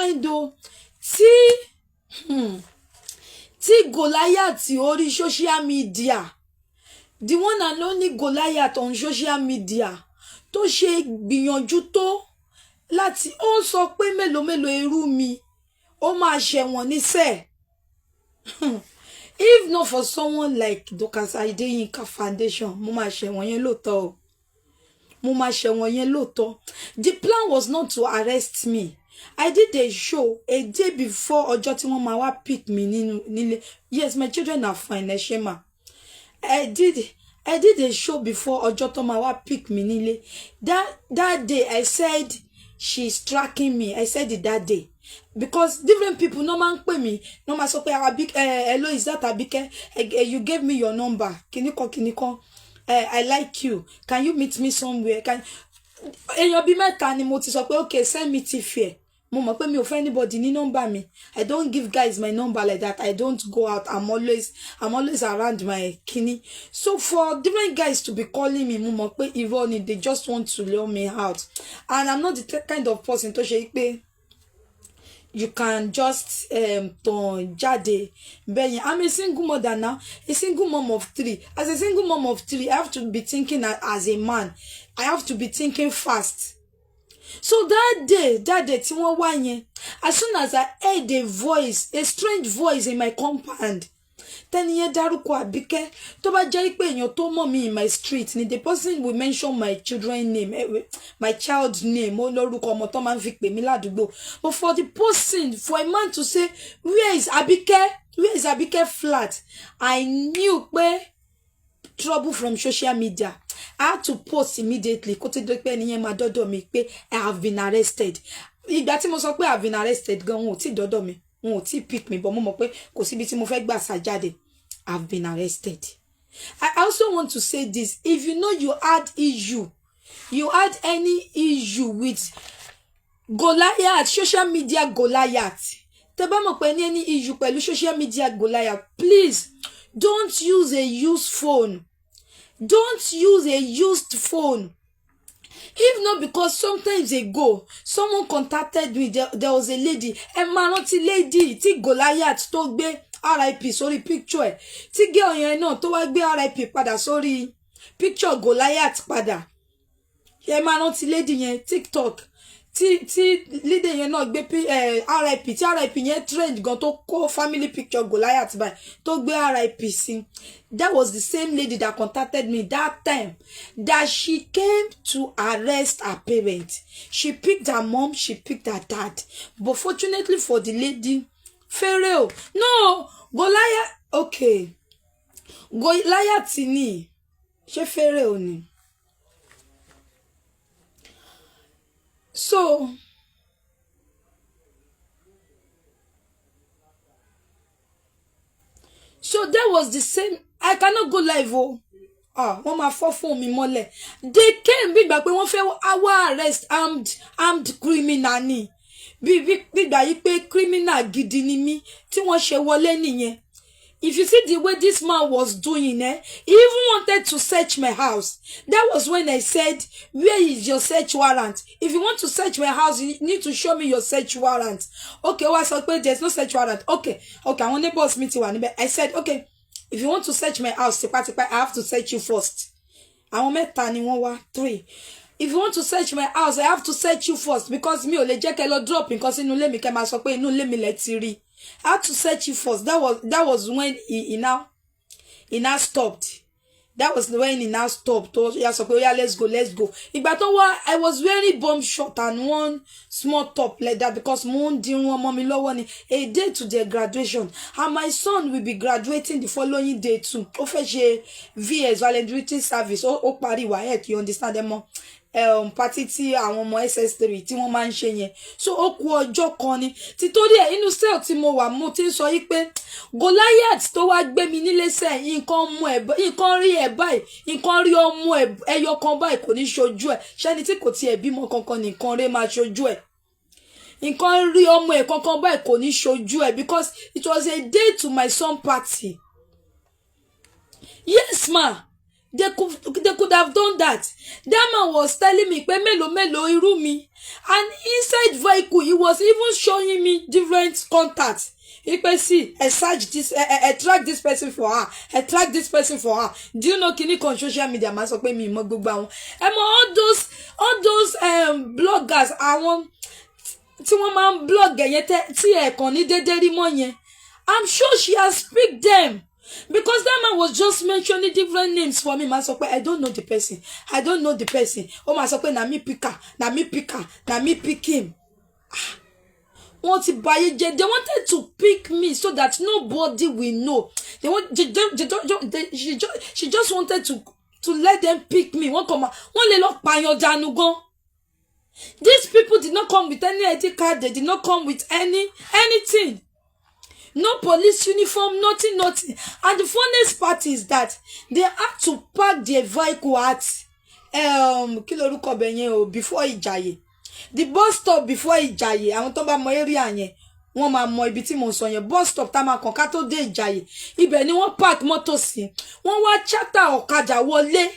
mind o. Tí Goliath orí social media, the one and only Goliath on social media, tó ṣe gbìyànjú tó láti ó sọ pé mélòó irú mi ó máa ṣẹ̀wọ̀n níṣẹ́. If not for someone like Dorcas Adeyinka Foundation, mo máa ṣẹ̀wọ̀n yẹn lóòótọ́ o. Mo máa ṣẹ̀wọ̀n yẹn lóòótọ́. The plan was not to arrest me. I did a show a day before ọjọ́ tí wọ́n máa wá pick me nílé. Yes, my children are fine, ẹ ṣé mà. I did a show before ọjọ́ tó máa wá pick me nílé. That day I said she's tracking me. I said it that day. Because different people no man pay me, no man so pay hello, is that Abike? You gave me your number. Kiniko. I like you. Can you meet me somewhere? Eyan bi meta ni mo ti sọ pé okay, send me tiffy. Mo mọ̀ pé mi ò fẹ́ anybody ní number mi. I don't give guys my number like that. I don't go out. I'm always around my kini. So for different guys to be calling me, mo mọ̀ pé irọ́ ni, they just want to lure me out. And I'm not the kind of person to ṣe pé you can just ton jade. I'm a single mother now, a single mom of 3. As a single mom of 3, I have to be thinking as a man. I have to be thinking fast. So that day, tí wọ́n wá yẹn, as soon as I heard a voice, a strange voice in my compound, tẹ́ni yẹn dárúkọ Àbíkẹ́, tó bá jẹ́ pé èèyàn tó mọ̀ mí in my street ni the person will mention my children name, my child name, ó lórúkọ ọmọ tó máa ń fi pè mí ládùúgbò. But for the person, for a man to say, where is Àbíkẹ́? Where is Àbíkẹ́ flat? I knew pé trouble from social media. I had to post immediately. Kó tó dé pé ẹni yẹn máa dọ́dọ̀ mi pé I have been arrested. Ìgbà tí mo sọ pé I have been arrested gan, wọn ò tí dọ́dọ̀ mi. Wọn ò tí pick me, but mo mọ̀ pé kò síbi tí mo fẹ́ gbà sá jáde. I've been arrested. I also want to say this. If you know you had any issue with Goliath, social media Goliath, tẹ́ bá mọ̀ pé any issue pẹ̀lú social media Goliath, please don't use a used phone. Don't use a used phone. If not, because sometimes ago, someone contacted me. There was a lady, a manoti lady, tí Goliath tó gbé RIP sorry picture. Tí girl yẹn náà tó wá gbé RIP padà sorry picture Goliath padà. A manoti lady yẹn TikTok. Tí lady yẹn náà gbé RIP, tí RIP yẹn trend gan tó kó family picture Goliath by tó gbé RIP sí. That was the same lady that contacted me that time, that she came to arrest her parents. She picked her mom, she picked her dad. But fortunately for the lady, Pharaoh, no, Goliath, okay. Goliath ni, she Pharaoh ni. So that was the same. I cannot go live. Oh, wọ́n máa fọ́ phone mi mọ́lẹ̀. They came big back when wọ́n fẹ́ arrest armed criminal ni. Big yí pé criminal gidi ni mí tí wọ́n ṣe wọlé nìyẹn. If you see the way this man was doing, he even wanted to search my house. That was when I said, where is your search warrant? If you want to search my house, you need to show me your search warrant. Okay, what's up? There's no search warrant. Okay, I want to boss me to. I said, okay, if you want to search my house, I have to search you first. I want me 3. If you want to search my house, I have to search you first, because me ò lè jẹ́ kẹ́ lọ drop because inú ilé mi kẹ́ máa sọ pé inú ilé mi lẹ ti rí. I had to search you first. That was when he now stopped. That was when he now stopped. Oh, yeah, so yeah, let's go. Ìgbà tó wá, I was wearing bomb short and one small top like that because moon didn't want mommy lọ́wọ́ ni a day to their graduation, and my son will be graduating the following day too. Ó fẹ́ ṣe VS valedictory service. Ó parí WAEC, you understand them more. Party tí àwọn ọmọ SS3 tí wọ́n máa ń ṣe yẹn. So ó kù ọjọ́ kan ni. Títorí ẹ̀ inú cell tí mo wà mo ti ń sọ yí pé Goliath tó wá gbé mi nílé sẹ́ nǹkan mú ẹ̀ nǹkan rí ẹ̀ báyìí nǹkan rí ọmọ ẹ̀ ẹyọ kan báyìí kò ní ṣojú ẹ̀ ṣẹ́ni tí kò tiẹ̀ bímọ kankan nìkan rí máa ṣojú ẹ̀. Nǹkan rí ọmọ ẹ̀ kankan báyìí kò ní ṣojú ẹ̀ because it was a day to my son party. Yes ma. They could have done that. That man was telling me, pe melo irú mi. And inside vehicle, he was even showing me different contacts. He can see, I search this, I track this person for her. I track this person for her. Do you know kini on social media? Man, so pay me mo gbogbo àwọn. All those bloggers, àwọn tí wọ́n máa ń blog yẹn tí ẹ kàn ní dédé rí mọ́ yẹn. I'm sure she has picked them. Because that man was just mentioning different names for me. Man, so I don't know the person. I don't know the person. Oh, man, so na me pick her, na me pick her, na me pick him. They wanted to pick me so that nobody will know. She just wanted to let them pick me. These people did not come with any ID card. They did not come with anything. No police uniform, nothing. And the funniest part is that they had to park their vehicle at before Ijaye. The bus stop before Ijaye. Àwọn tó bá mọ area yẹn, wọ́n máa mọ ibi tí mo sọ yẹn. Bus stop tá máa kàn ká tó dé Ijaye. Ibẹ̀ ni wọ́n park mọ́tò sí. Wọ́n wá charter ọ̀kadà wọlé.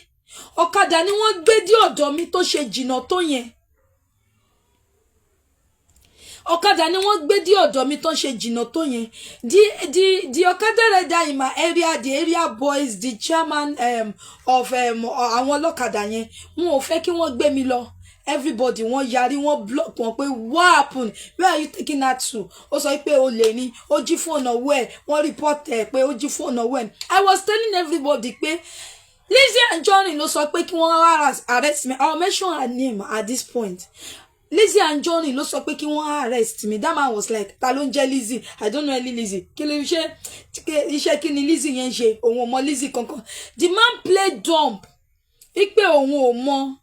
Ọ̀kadà ni wọ́n gbé dé ọ̀dọ̀ mi tó ṣe jìnnà tó yẹn. Okada ni wọ́n gbé dé ọ̀dọ̀ mi tó ṣe jìnnà tó yẹn. The Okada rider in my area, the area boys, the chairman of àwọn ọlọ́kadà yẹn, wọn ò fẹ́ kí wọ́n gbé mi lọ. Everybody wọ́n yarí, wọ́n block wọn pé what happened? Where are you taking that to? Ó sọ pé ó lè ní, ó jí phone ọwọ́ ẹ̀, wọ́n report ẹ̀ pé ó jí phone ọwọ́ ẹ̀. I was telling everybody pé Lizzy Ajonrin ló sọ pé kí wọ́n arrest me. I'll mention her name at this point. Lizzy Ajonrin ló sọ pé kí wọ́n arrest me. That man was like, ta ló ń jẹ́ Lizzy? I don't know any Lizzy. Kí ló iṣẹ́ kí ni Lizzy yẹn ṣe? Òun ò mọ Lizzy kankan. The man played dumb. Ipe òun ò mọ.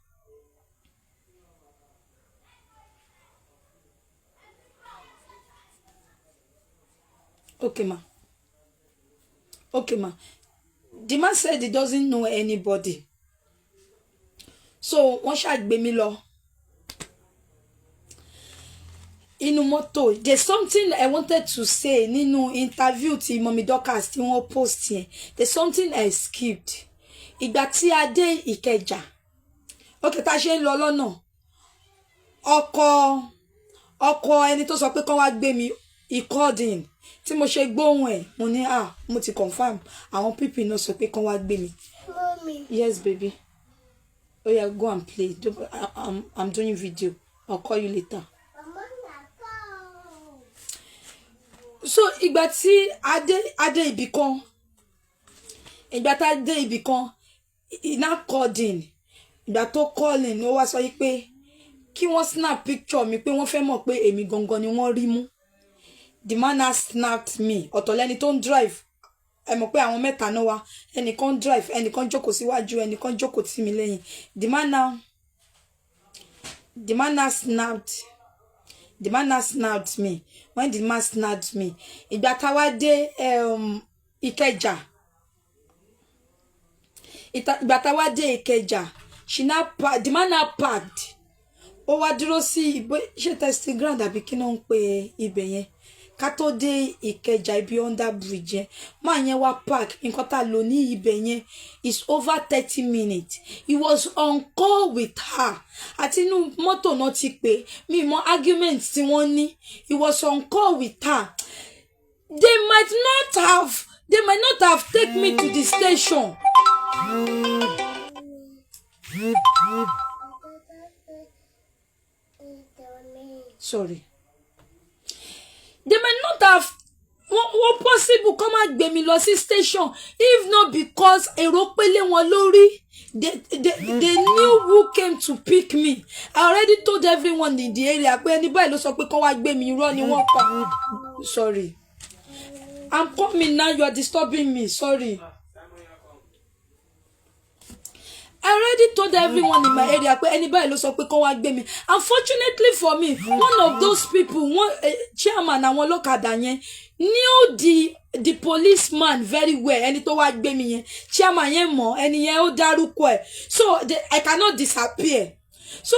Okay, ma. The man said he doesn't know anybody. So, wọ́n ṣá gbé mi lọ. Inú mọ́tò, there's something I wanted to say nínú interview tí Mommy Dorcas tí wọ́n post yẹn. There's something I skipped. Ìgbà tí a dé Ìkẹjà. Okay, tá ṣe ń lọ lọ́nà. Ọkọ ẹni tó sọ pé kán wá gbé mi, he called in. Tí mo ṣe gbóhùn ẹ̀, mo ní mo ti confirm. Àwọn people náà sọ pé kán wá gbé mi. Mommy. Yes, baby. Oh yeah, go and play. I'm doing video. I'll call you later. So ìgbà tí adé ibì kan, ìgbà tá dé ibì kan, he now called in. Ìgbà tó call in, ó wá sọ pé kí wọ́n snap picture mi pé wọ́n fẹ́ mọ̀ pé èmi gangan ni wọ́n rí mú. The man has snapped me. Ọ̀tọ̀ lẹni tó ń drive. Ẹ mọ̀ pé àwọn mẹ́ta náà wá. Ẹnìkan drive, ẹnìkan jókòó síwájú, ẹnìkan jókòó tì mí lẹ́yìn. The man has snapped me. When the man snapped me, ìgbà tá wá dé Ìkẹjà. Ìgbà tá wá dé Ìkẹjà, the man now parked. Ó wá dúró sí ṣé testing ground àbí kí náà ń pè ibẹ̀ yẹn. Ká tó dé Ìkẹjà ibi under bridge yẹn. Man yẹn wá park, nǹkan tá lò ní ibẹ̀ yẹn is over 30 minutes. He was on call with her. Àti inú mọ́tò náà ti pè, mi mọ argument tí wọ́n ní. He was on call with her. They might not have taken me to the station. Sorry. They might not have what possible come and gbé mi lọ sí station if not because èrò pélé wọn lórí. They knew who came to pick me. I already told everyone in the area pé ẹni báyìí ló sọ pé kán wá gbé mi irọ́ ni wọ́n pa. Sorry. I'm coming now, you are disturbing me. Sorry. I already told everyone in my area pé anybody ló sọ pé kán wá gbé mi. Unfortunately for me, one of those people, chairman àwọn ọlọ́kadà yẹn, knew the policeman very well. Ẹni tó wá gbé mi yẹn, chairman yẹn mọ̀, ẹni yẹn ó dárúkọ ẹ̀. So I cannot disappear. So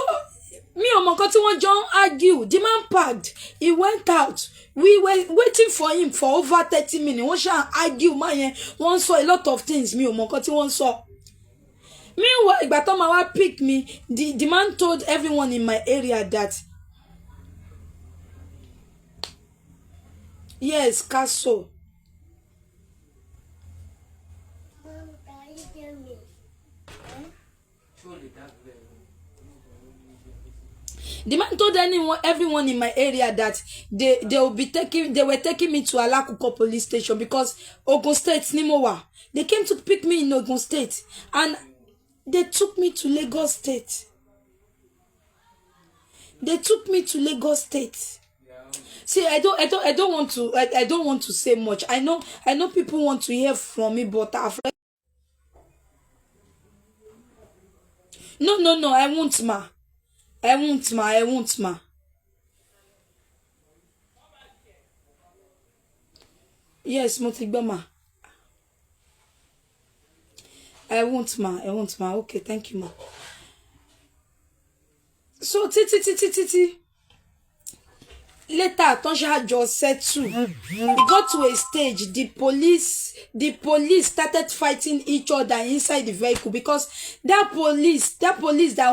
me ò mọ̀ nǹkan tí wọ́n jọ ń argue. The man parked. He went out. We were waiting for him for over 30 minutes. Wọ́n ṣá argue man yẹn. Wọ́n sọ a lot of things. Mi ò mọ̀ nǹkan tí wọ́n sọ. Meanwhile, ìgbà tó máa wá pick me, the man told everyone in my area that yes, Castle. The man told everyone in my area that they were taking me to Alakuko police station because Ogun State Nimowa. They came to pick me in Ogun State and they took me to Lagos State. They took me to Lagos State. See, I don't want to say much. I know people want to hear from me, but No, I won't, ma. I won't, ma. Yes, mo ti gbọ́, ma. I won't, ma. Okay, thank you, ma. So, titi. Later, Tonsha just settle. It got to a stage. The police started fighting each other inside the vehicle because that police that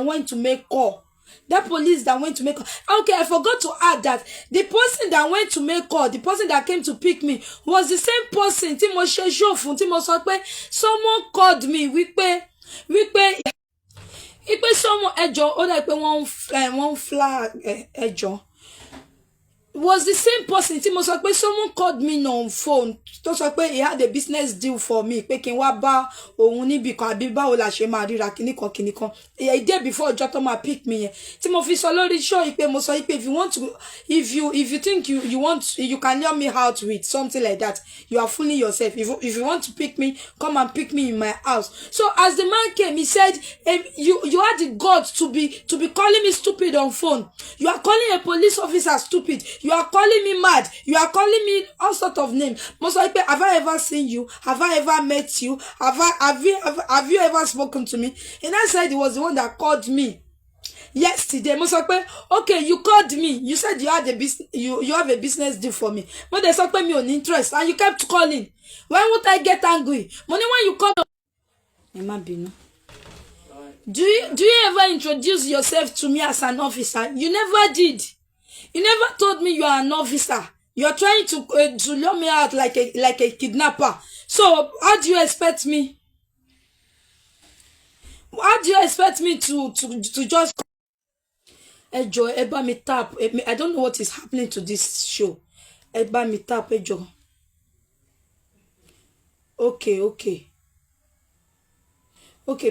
went to make call. Okay, I forgot to add that the person that went to make call, the person that came to pick me, was the same person. Tí mo ṣe show fún, tí mo sọ pé someone called me wípé someone ẹjọ́ ó dà pé wọ́n flag ẹjọ́. Was the same person. Tí mo sọ pé someone called me on phone tó sọ pé he had a business deal for me pé kí n wá bá òun níbi kan àbí báwo la ṣe máa ríra kíní kan a day before ọjọ́ tó máa pick me yẹn tí mo fi sọ lórí show pé mo sọ pé if you think you can lure me out with something like that, you are fooling yourself. If you want to pick me, come and pick me in my house. So as the man came, he said, you had the guts to be calling me stupid on phone. You are calling a police officer stupid. You are calling me mad. You are calling me all sorts of names. Most likely, have I ever seen you? Have I ever met you? Have you ever spoken to me? And I said he was the one that called me yesterday. Most likely, okay, you called me. You said you had you have a business deal for me. But there's something me on interest, and you kept calling. Why would I get angry? Money when you call. Do you ever introduce yourself to me as an officer? You never did. You never told me you are an officer. You are trying to lure me out like a kidnapper. So how do you expect me? How do you expect me to just enjoy? Eba me tap. I don't know what is happening to this show. Eba me tap. Enjoy. Okay,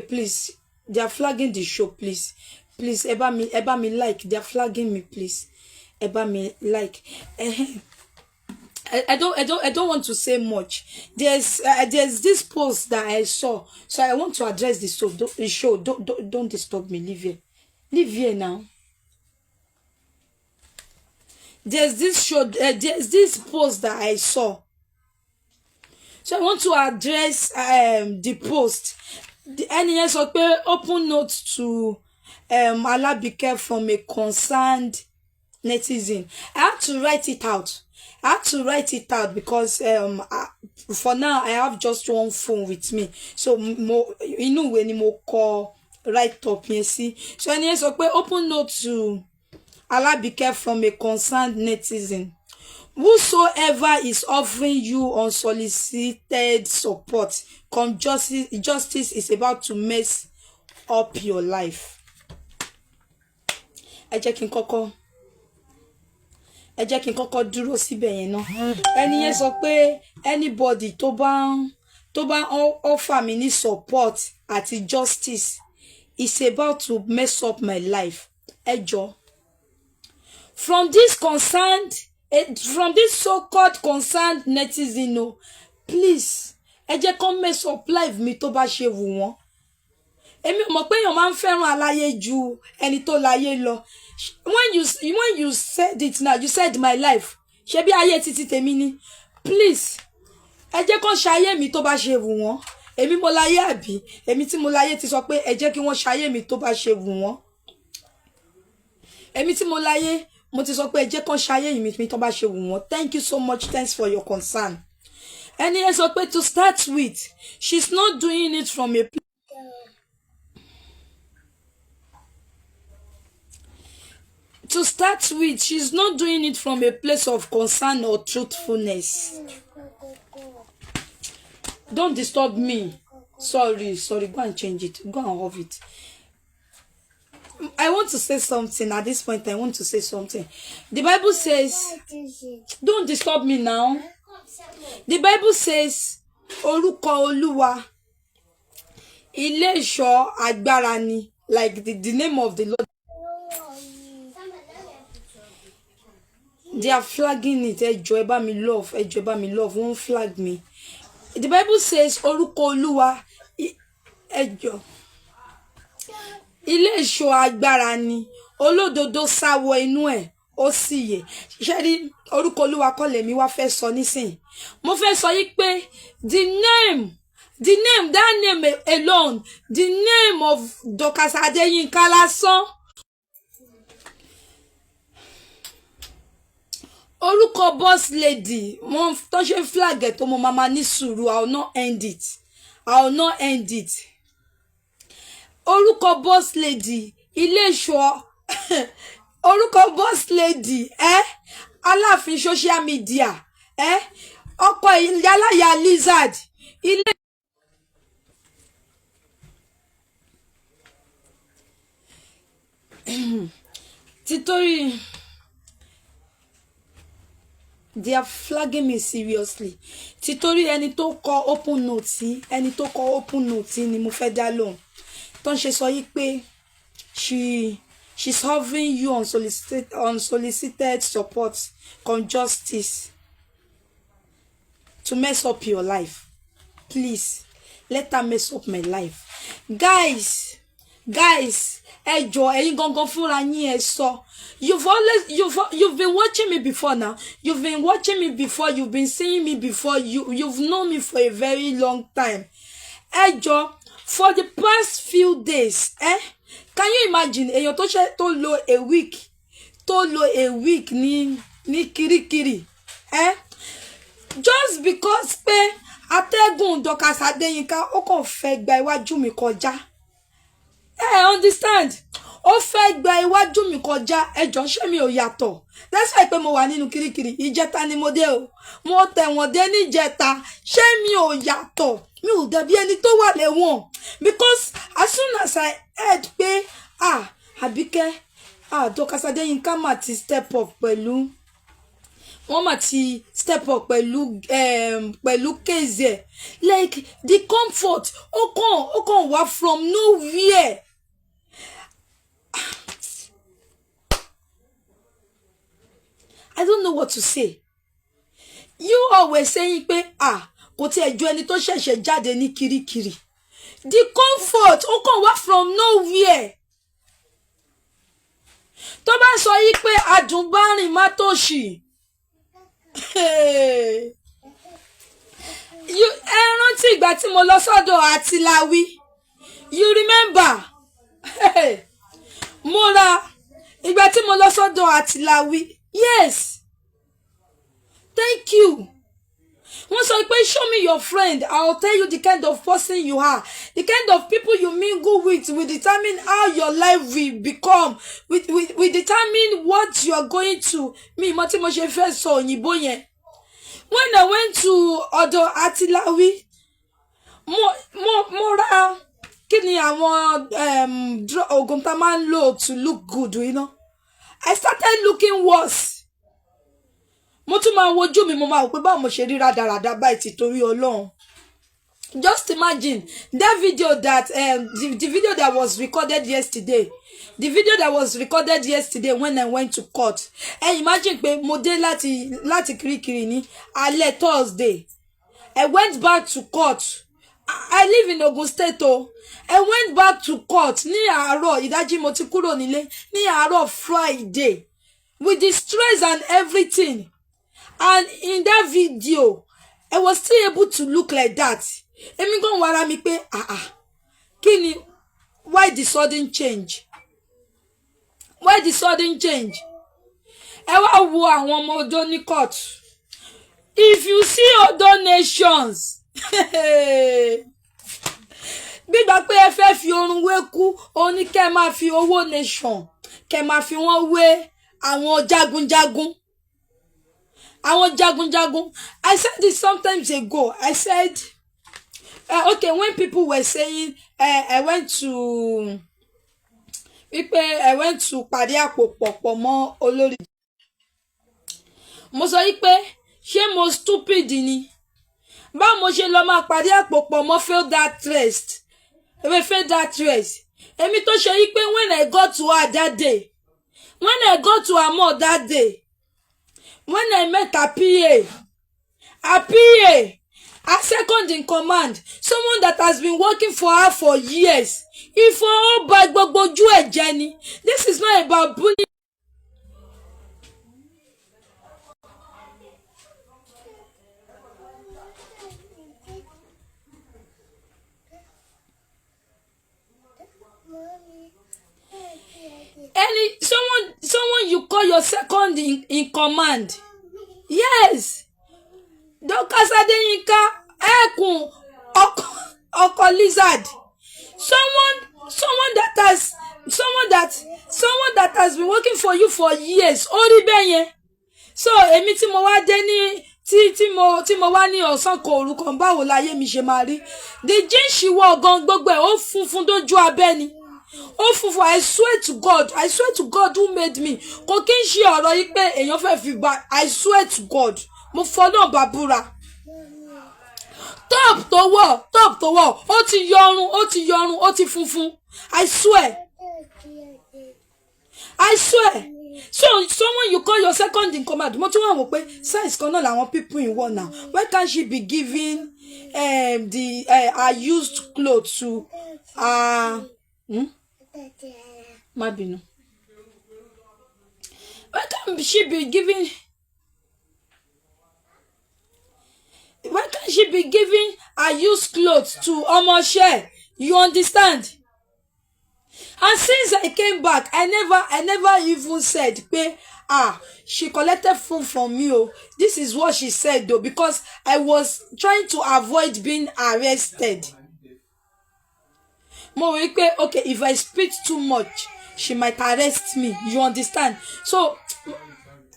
please. They are flagging the show, please. Eba me like. They are flagging me, please. Eba me like. I don't want to say much. There's this post that I saw, so I want to address the show. Don't disturb me. Leave here now. There's this show. There's this post that I saw, so I want to address the post. The NES open note to Alabike from a concerned netizen. I had to write it out because for now I have just one phone with me, so when you call write up, you see. So NES open note to Alabike from a concerned netizen. Whosoever is offering you unsolicited support, come justice is about to mess up your life. Ẹ jẹ́ kí n kọ́kọ́ dúró síbẹ̀ yẹn náà. Ẹni yẹn sọ pé anybody tó bá offer me ní support àti justice is about to mess up my life. Ẹ jọ̀ọ́. From this so-called concerned netizen, no, please, ẹ jẹ́ kó mess up life mi tó bá ṣe wù wọ́n. Èmi mọ̀ pé èèyàn máa ń fẹ́ràn aláyé ju ẹni tó láyé lọ. When you said it now, you said my life. Ṣebí ayé títí tèmi ni. Please, ẹ jẹ́ kó ṣayé mi tó bá ṣe wù wọ́n. Èmi mo láyé àbí? Èmi tí mo láyé ti sọ pé ẹ jẹ́ kí wọ́n ṣayé mi tó bá ṣe wù wọ́n. Èmi tí mo láyé mo ti sọ pé ẹ jẹ́ kó ṣayé mi tó bá ṣe wù wọ́n. Thank you so much. Thanks for your concern. Ẹni yẹn sọ pé to start with, she's not doing it from a place. to start with, she's not doing it from a place of concern or truthfulness. Don't disturb me. Sorry, go and change it. Go and off it. I want to say something at this point. I want to say something. The Bible says, don't disturb me now. The Bible says, Orúkọ Olúwa, Ilé Ìṣọ́ Agbára ni, like the name of the Lord. They are flagging it. Ẹ bá mi love. Ẹ bá mi love. Won't flag me. The Bible says, Orúkọ Olúwa, ẹ Ilé Ìṣọ́ Agbára ni, olódodo sá wọ inú ẹ̀, ó sì yè. Ṣé rí orúkọ Olúwa kọ́ lèmi wá fẹ́ sọ nísìn. Mo fẹ́ sọ yí pé that name alone, the name of Dorcas Adeyinka lásán. Orúkọ boss lady, mo tó ṣe flag ẹ̀ tó mo mama ní sùúrù, I will not end it. Orúkọ boss lady, Ilé Ìṣọ́, orúkọ boss lady, Aláàfin social media, ọkọ Ìyálàyà Lizard, ilé títorí they are flagging me seriously. Títorí ẹni tó kọ open note ni mo fẹ́ dá lóhùn. Tó ń ṣe sọ yí pé she's offering you unsolicited support from justice to mess up your life. Please, let her mess up my life. Guys, ẹ jọ̀ọ́, ẹ̀yin gangan fúnra yín ẹ sọ. You've been watching me before now. You've been watching me before. You've been seeing me before. You've known me for a very long time. Ẹ jọ̀ọ́, for the past few days, can you imagine èèyàn tó lo a week ní kirikiri, just because pé atẹ́gùn Dorcas Adeyinka ó kàn fẹ́ gba iwájú mi kọjá. Understand? Ó fẹ́ gba iwájú mi kọjá. Ẹ jọ̀ọ́, ṣé mi ò yàtọ̀? That's why pé mo wà nínú kirikiri. Ìjẹta ni mo dé o. Mo tẹ̀wọ̀n dé ní ìjẹta. Ṣé mi ò yàtọ̀? Mi ò dàbí ẹni tó wà lẹ́wọ̀n. Because as soon as I heard pé Àbíkẹ́, Dorcas Adeyinka mà ti step up pẹ̀lú. Wọ́n mà ti step up pẹ̀lú case. Like the comfort ó kàn wá from nowhere. I don't know what to say. You always saying pé kò tí ẹ jọ ẹni tó ṣẹ̀ṣẹ̀ jáde ní kirikiri. The comfort ó kàn wá from nowhere. Tó bá sọ yí pé àdùnbárìn má tòṣì. Ẹ rántí ìgbà tí mo lọ sọ́dọ̀ Àtìláwí. You remember? Mo ra ìgbà tí mo lọ sọ́dọ̀ Àtìláwí. Yes. Thank you. Wọ́n sọ pé show me your friend. I'll tell you the kind of person you are. The kind of people you mingle with will determine how your life will become. Will determine what you are going to. Mo ṣe fẹ́ sọ òyìnbó yẹn. When I went to ọ̀dọ̀ Àtìláwí, mo ra kí ni àwọn oògùn tá máa ń lò to look good, you know. I started looking worse. Mo tún máa wojú mi, mo máa wò pé báwo mo ṣe rí rádaràda báyìí tí torí Ọlọ́run. Just imagine that video that the video that was recorded yesterday. The video that was recorded yesterday when I went to court. Imagine pé mo dé láti kirikiri ní alẹ́ Thursday. I went back to court. I live in Ogun State o. I went back to court ní àárọ̀ ìdájí mo ti kúrò nílé ní àárọ̀ Friday with the stress and everything. And in that video, I was still able to look like that. Èmi gan wara mi pé kini, why the sudden change? Why the sudden change? Ẹ wá wo àwọn ọmọ Odo ní court. If you see other nations, gbígbà pé ẹ fẹ́ fi orun wé kú, ó ní kẹ́ máa fi owó nation, kẹ́ máa fi wọ́n wé àwọn jagunjagun. I said this sometimes ago. I said, okay, when people were saying, I went to pàdé àpòpọ̀ mọ́ olórí. Mo sọ wípé ṣé mo stupid ni? Báwo mo ṣe lọ máa pàdé àpòpọ̀ mọ́ fail that race. Èmi tó ṣe wípé when I got to her that day, when I got to Amo that day, when I met her second in command, someone that has been working for her for years. If all by gbogbo ojú ẹ̀jẹ̀ ni, this is not about bullying. Someone you call your second in command. Yes. Dorcas Adeyinka Ekun Oko Lizard. Someone that has been working for you for years. Ori bẹ́yẹn. So èmi tí mo wá dé ní tí mo wá ní ọ̀sán kan òru kan báwo láyé mi ṣe máa rí. The jeans she wore gan gbogbo ẹ̀ ó funfun dójú abẹ́ ni. Ó funfun. I swear to God who made me. Kò kí n ṣe ọ̀rọ̀ yìí pé èèyàn fẹ́ fi ba. I swear to God. Mo fọlọ́ bàbúrà. Top tó wọ̀ ó ti yọrun ó ti funfun. I swear. So someone you call your second in command. Mo tún wá wò pé size kan náà làwọn people in war now. Why can't she be giving her used clothes to má bínú. Why can't she be giving her used clothes to Omo Ise? You understand? And since I came back, I never even said pé she collected food from me. Oh, this is what she said though, because I was trying to avoid being arrested. Mo wí pé okay, if I speak too much, she might arrest me. You understand? So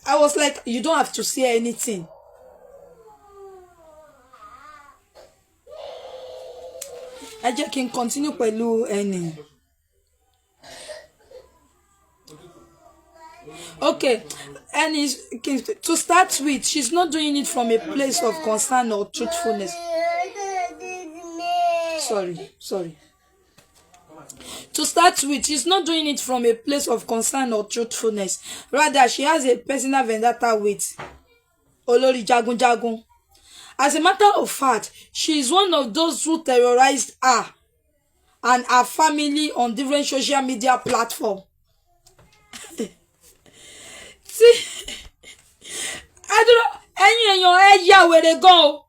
I was like, you don't have to say anything. I just can continue pẹ̀lú ẹni. Okay, and to start with, she's not doing it from a place of concern or truthfulness. Sorry. To start with, she's not doing it from a place of concern or truthfulness. Rather, she has a personal vendetta with Olori Jagunjagun. As a matter of fact, she is one of those who terrorized her and her family on different social media platforms. See, I don't know.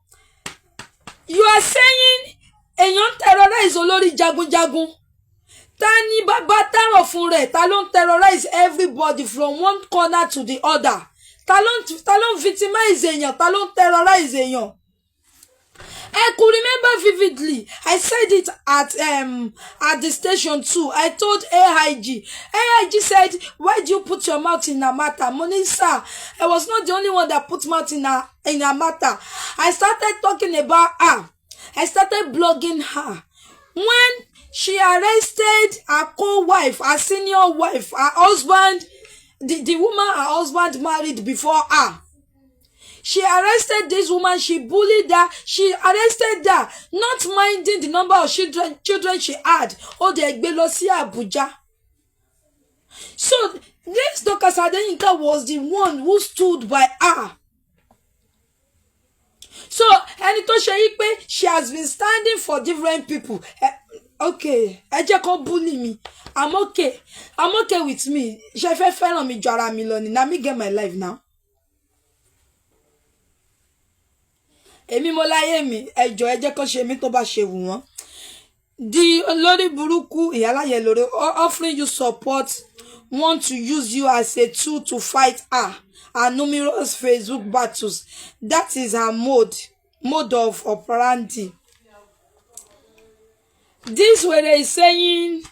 You are saying èèyàn terrorize Olori Jagunjagun. Tani baba taro fún rẹ̀, ta ló terrorize everybody from one corner to the other. Ta ló victimize èèyàn, ta ló terrorize èèyàn. I could remember vividly. I said it at the station too. I told AIG. AIG said, "Why do you put your mouth in a matter?" Monisa, I was not the only one that put mouth in a matter. I started talking about her. I started blogging her. When she arrested her co-wife, her senior wife, her husband, the woman her husband married before her. She arrested this woman, she bullied her, she arrested her, not minding the number of children she had. Oh, they gbé lọ sí Abuja. So, this Dorcas Adeyinka was the one who stood by her. So, ẹni tó ṣe yí pé she has been standing for different people. Okay, ẹ jẹ́ kó bully me. I'm okay with me. Ṣé fẹ́ fẹ́ràn mi ju ara mi lọ ni? Na me get my life now. Èmi mo láyé mi, ẹ jọ̀ọ́ ẹ jẹ́ kó ṣe mí tó bá ṣe wù wọ́n. The olórí burúkú ìyáláyé lórí offering you support want to use you as a tool to fight her numerous Facebook battles. That is her mode of operandi. This way they saying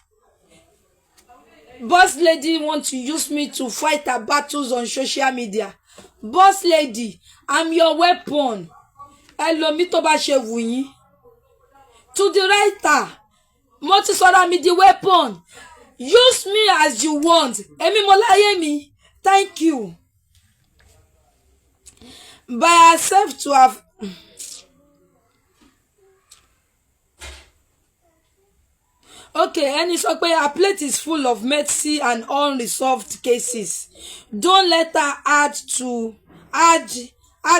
Boss lady want to use me to fight her battles on social media. Boss lady, I'm your weapon. Hello, mi tó bá ṣe wù yín. To the writer, mo ti sọra mi the weapon. Use me as you want. Èmi mo láyé mi. Thank you. By herself to have. Okay, ẹni sọ pé her plate is full of messy and unresolved cases. Don't let her add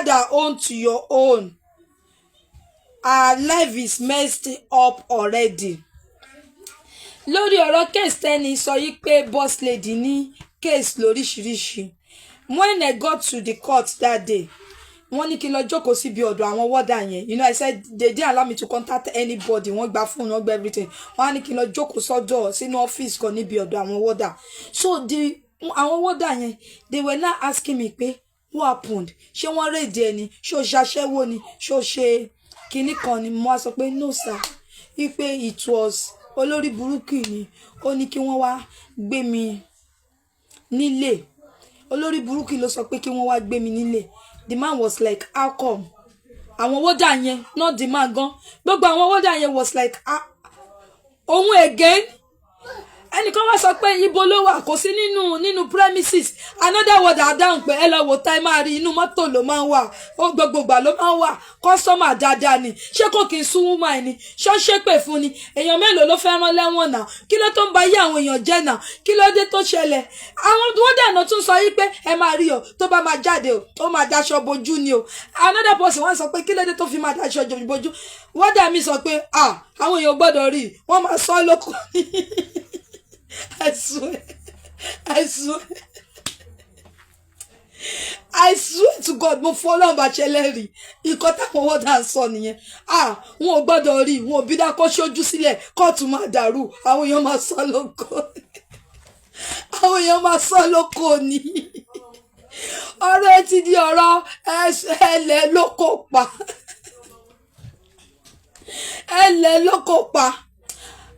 her own to your own. Her life is messed up already. Lórí ọ̀rọ̀ case tẹ́ni sọ yí pé boss lady ní case lóríṣiríṣi. When I got to the court that day, wọ́n ní kí n lọ jókòó síbi ọ̀dọ̀ àwọn warder yẹn. You know, I said they didn't allow me to contact anybody. Wọ́n gba phone, wọ́n gba everything. Wọ́n á ní kí n lọ jókòó sọ́dọ̀ sínú office kan níbi ọ̀dọ̀ àwọn warder. So àwọn warder yẹn, they were now asking me pé what happened? Ṣé wọ́n raid ẹni? Ṣé o ṣaṣẹ́wó ni? Ṣé o ṣe kinní kan ni? Mo wá sọ pé no sir. Wípé it was olórí burúkú ni. Ó ní kí wọ́n wá gbé mi nílé. Olórí burúkú ló sọ pé kí wọ́n wá gbé mi nílé. The man was like, how come? Àwọn warder yẹn, not the man gan. Gbogbo àwọn warder yẹn was like, ohun again. Ẹnìkan wá sọ pé ibo ló wà kò sí nínú premises. Another warder dáhùn pé ẹ lọ wò tá ẹ máa rí inú mọ́tò ló máa ń wà. Ó gbogbo ìgbà ló máa ń wà. Customer dáadáa ni. Ṣé kò kí n sún woman ni? Ṣé ó ṣépè fún ni? Èèyàn mélòó ló fẹ́ rán lẹ́wọ̀n náà? Kí ló tó ń ba yé àwọn èèyàn jẹ́ náà? Kí ló dé tó ṣẹlẹ̀? Àwọn warder náà tún sọ yí pé ẹ máa rí o tó bá máa jáde o ó máa daṣọ bojú ni o. Another person wá sọ pé kí ló dé tó fi máa daṣọ bojú? Warder mi sọ pé àwọn èèyàn gbọ́dọ̀ rí wọ́n máa sọ lóko. I swear to God, mo fọlọ́n bá ṣẹlẹ̀ rí ikọ́ táwọn wọ́dà ń sọ nìyẹn. Wọn ò gbọ́dọ̀ rí wọn ò bí dá kó ṣojú sílẹ̀ kóòtù máa dàrú àwọn èèyàn máa sọ lóko. Àwọn èèyàn máa sọ lóko ni. Ọ̀rọ̀ ẹ ti di ọ̀rọ̀ ẹlẹ́ lóko pa. Ẹlẹ́ lóko pa.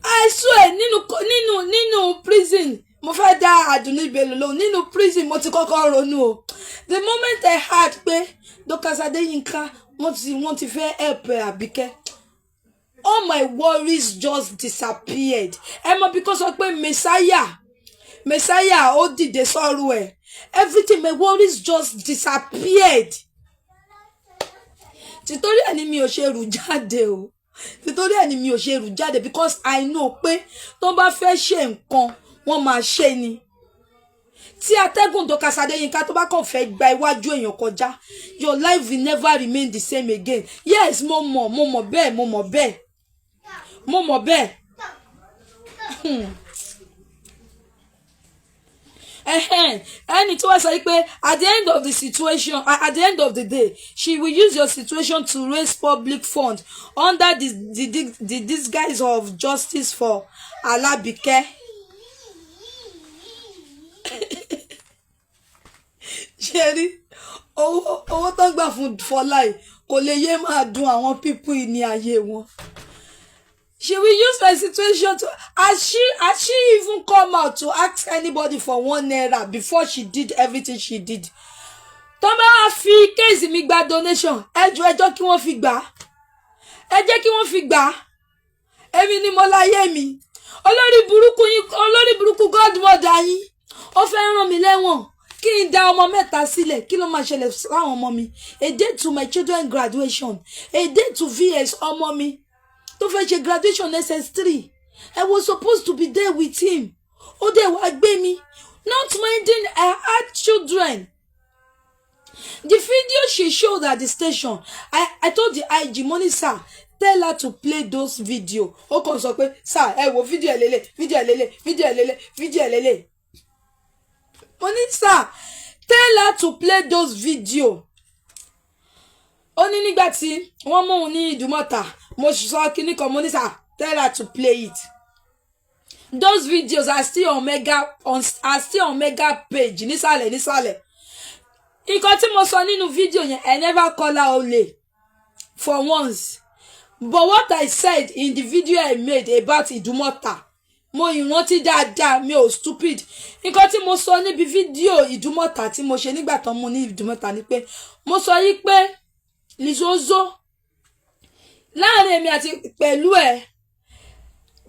I swear nínú prison mo fẹ́ dá Àdùnní Bello lóhùn nínú prison mo ti kọ́kọ́ ronú o. The moment I heard pé Dr. Adeyinka wọ́n ti fẹ́ help Àbíkẹ́, all my worries just disappeared. Ẹ mọ̀ because of pé Messiah ó dìde sọ́rọ̀ ẹ̀. Everything, my worries just disappeared. Títorí ẹni mi ò ṣe rù jáde o. Títorí ẹni mi ò ṣe rù jáde because I know pé tó bá fẹ́ ṣe nǹkan wọ́n máa ṣe ni. Tí atẹ́gùn Dr. Adeyinka tó bá kàn fẹ́ gba iwájú èèyàn kọjá, your life will never remain the same again. Yes, mo mọ̀ bẹ́ẹ̀. Ẹni tí wọ́n sọ pé at the end of the situation, at the end of the day, she will use your situation to raise public funds under the disguise of justice for Alabike. Ṣẹ́rí owó tó gbà fún Fọláì kò lè yé máa dùn àwọn people ní ayé wọn. She will use my situation to has she even come out to ask anybody for 1 naira before she did everything she did. Tó bá wá fi case mi gba donation, ẹjọ́ kí wọ́n fi gbà. Ẹ jẹ́ kí wọ́n fi gbà. Èmi ni mo láyé mi. Olórí burúkú godmother yín. Ó fẹ́ rán mi lẹ́wọ̀n. Kí n dá ọmọ mẹ́ta sílẹ̀, kí ló máa ṣẹlẹ̀ sáwọn ọmọ mi? A day to my children graduation, a day to VS ọmọ mi. Tó fẹ́ ṣe graduation SS3. I was supposed to be there with him. Ó dẹ̀ wá gbé mi. Not minding I had children. The video she showed at the station, I told the IG, money sir, tell her to play those video. Ó kàn sọ pé, sir, ẹ wo video lele. Money sir, tell her to play those video. Ó ní nígbà tí wọ́n mú un ní Ìdúmọ̀tà, mo sọ kíní kan, money sir, tell her to play it. Those videos are still on mega page nísàlẹ̀. Nǹkan tí mo sọ nínú video yẹn, I never call her ole for once. But what I said in the video I made about Ìdúmọ̀tà, mo ìrántí dáadáa, mi ò stupid. Nǹkan tí mo sọ níbi fídíò Ìdúmọ̀tà tí mo ṣe nígbà tán mo ní Ìdúmọ̀tà ni pé mo sọ yí pé Lizzozo láàrin èmi àti pẹ̀lú ẹ̀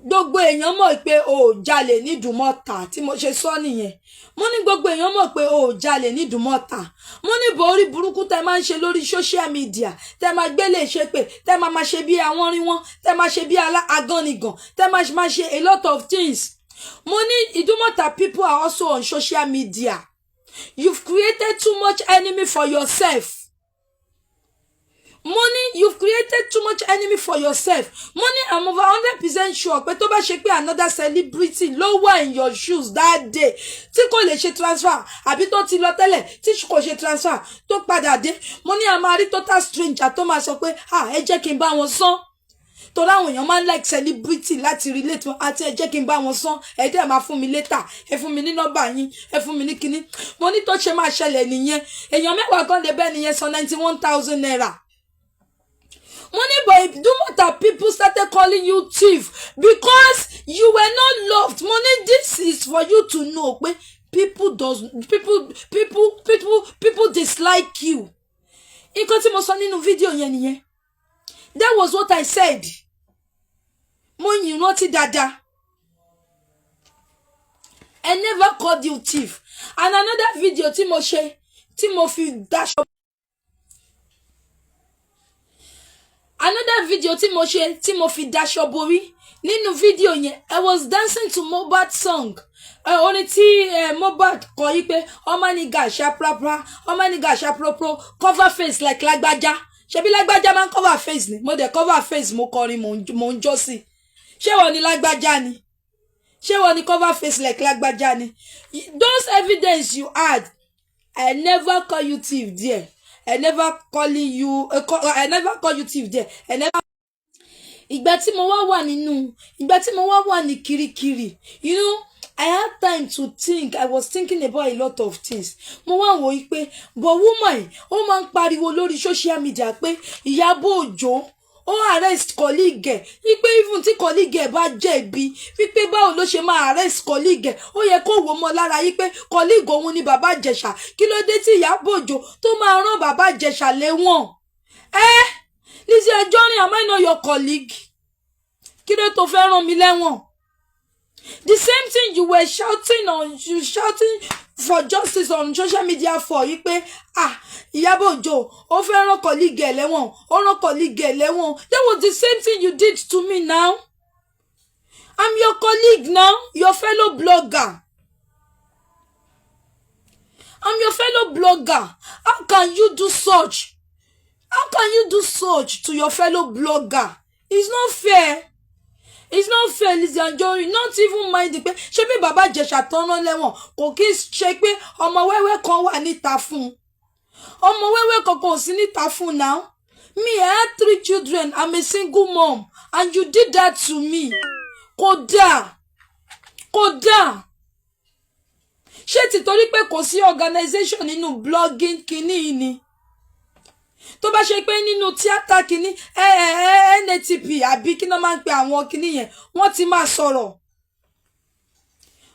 gbogbo èèyàn mọ̀ pé o ò jalè ní Ìdúmọ̀tà tí mo ṣe sọ nìyẹn. Mo ní gbogbo èèyàn mọ̀ pé o ò jalè ní Ìdúmọ̀tà. Mo ní borí burúkú tẹ́ máa ń ṣe lórí social media, tẹ́ máa gbélé ṣe pé tẹ́ máa ṣe bí àwọn rí wọn, tẹ́ máa ṣe bí agánigàn, tẹ́ máa ṣe a lot of things. Mo ní Ìdúmọ̀tà people are also on social media. You've created too much enemy for yourself. Money, you've created too much enemy for yourself. Money, I'm over 100% sure pé tó bá ṣe pé another celebrity ló wà in your shoes that day tí kò lè ṣe transfer àbí tó ti lọ tẹ́lẹ̀ tí kò ṣe transfer tó padà dé, money a máa rí total stranger tó máa sọ pé ẹ jẹ́ kí n bá wọn san. Torí àwọn èèyàn máa ń like celebrity láti relate wọn àti ẹ jẹ́ kí n bá wọn san, ẹ dẹ̀ máa fún mi later, ẹ fún mi ní nọ́mbà yín, ẹ fún mi ní kinní. Mo ní tó ṣe máa ṣẹlẹ̀ nìyẹn. Èèyàn mẹ́wàá gan lè bẹ́ẹ̀ nìyẹn san 91,000 naira. Money, but Ìdúmọ̀tà people started calling you thief because you were not loved. Money, this is for you to know. People dislike you. Nǹkan tí mo sọ nínú fídíò yẹn nìyẹn. That was what I said. Mo yìn rántí dáadáa. I never called you thief. And another video tí mo ṣe, tí mo fi daṣọ. Another video tí mo ṣe, tí mo fi daṣọ borí. Nínú video yẹn, I was dancing to Mohbad song. Orin tí Mohbad kọ yí pé ọmọ ní gàṣà prapra, ọmọ ní gàṣà propro, cover face like lágbájá. Ṣebí lágbájá máa ń cover face ni. Mo dẹ̀ cover face, mo kọrin, mo ń jó sí. Ṣé wọ́n ní lágbájá ni? Ṣé wọ́n ní cover face like lágbájá ni? Those evidence you had, I never call you thief there. I never call you thief there. I never. Ìgbà tí mo wà ní kirikiri, you know, I had time to think. I was thinking about a lot of things. Mo wá wò yí pé, but woman, ó máa ń pariwo lórí social media pé Ìyábọ̀ Òjó ó arrest colleague ẹ̀, wípé even tí colleague ẹ̀ bá jẹ̀bi, wípé báwo ló ṣe máa arrest colleague ẹ̀, ó yẹ kó wò mọ́ lára yí pé colleague òun ni bàbá Ìjẹ̀ṣà. Kí ló dé tí Ìyábọ̀ Òjó tó máa rán bàbá Ìjẹ̀ṣà lẹ́wọ̀n? Lizzy Ajonrin, am I not your colleague? Kí ló tó fẹ́ rán mi lẹ́wọ̀n? The same thing you were shouting for justice on social media for yí pé Ìyábọ̀ Òjó ó fẹ́ rán colleague ẹ̀ lẹ́wọ̀n, ó rán colleague ẹ̀ lẹ́wọ̀n. That was the same thing you did to me now. I'm your colleague now, your fellow blogger. I'm your fellow blogger. How can you do such? How can you do such to your fellow blogger? It's not fair. It's not fair, Lizzy Ajonrin. Not even mind the pé ṣé bí bàbá Ìjẹ̀ṣà tán rán lẹ́wọ̀n kò kí ṣe pé ọmọ wẹ́wẹ́ kan wà níta fún. Ọmọ wẹ́wẹ́ kan kò sí níta fún now. Me, I had 3 children. I'm a single mom. And you did that to me. Kódà. Ṣé ti torí pé kò sí organization nínú blogging kìíní ni? Tó bá ṣe pé nínú tíátà kìíní NATP àbí kí ló máa ń pe àwọn kìíní yẹn, wọ́n ti máa sọ̀rọ̀.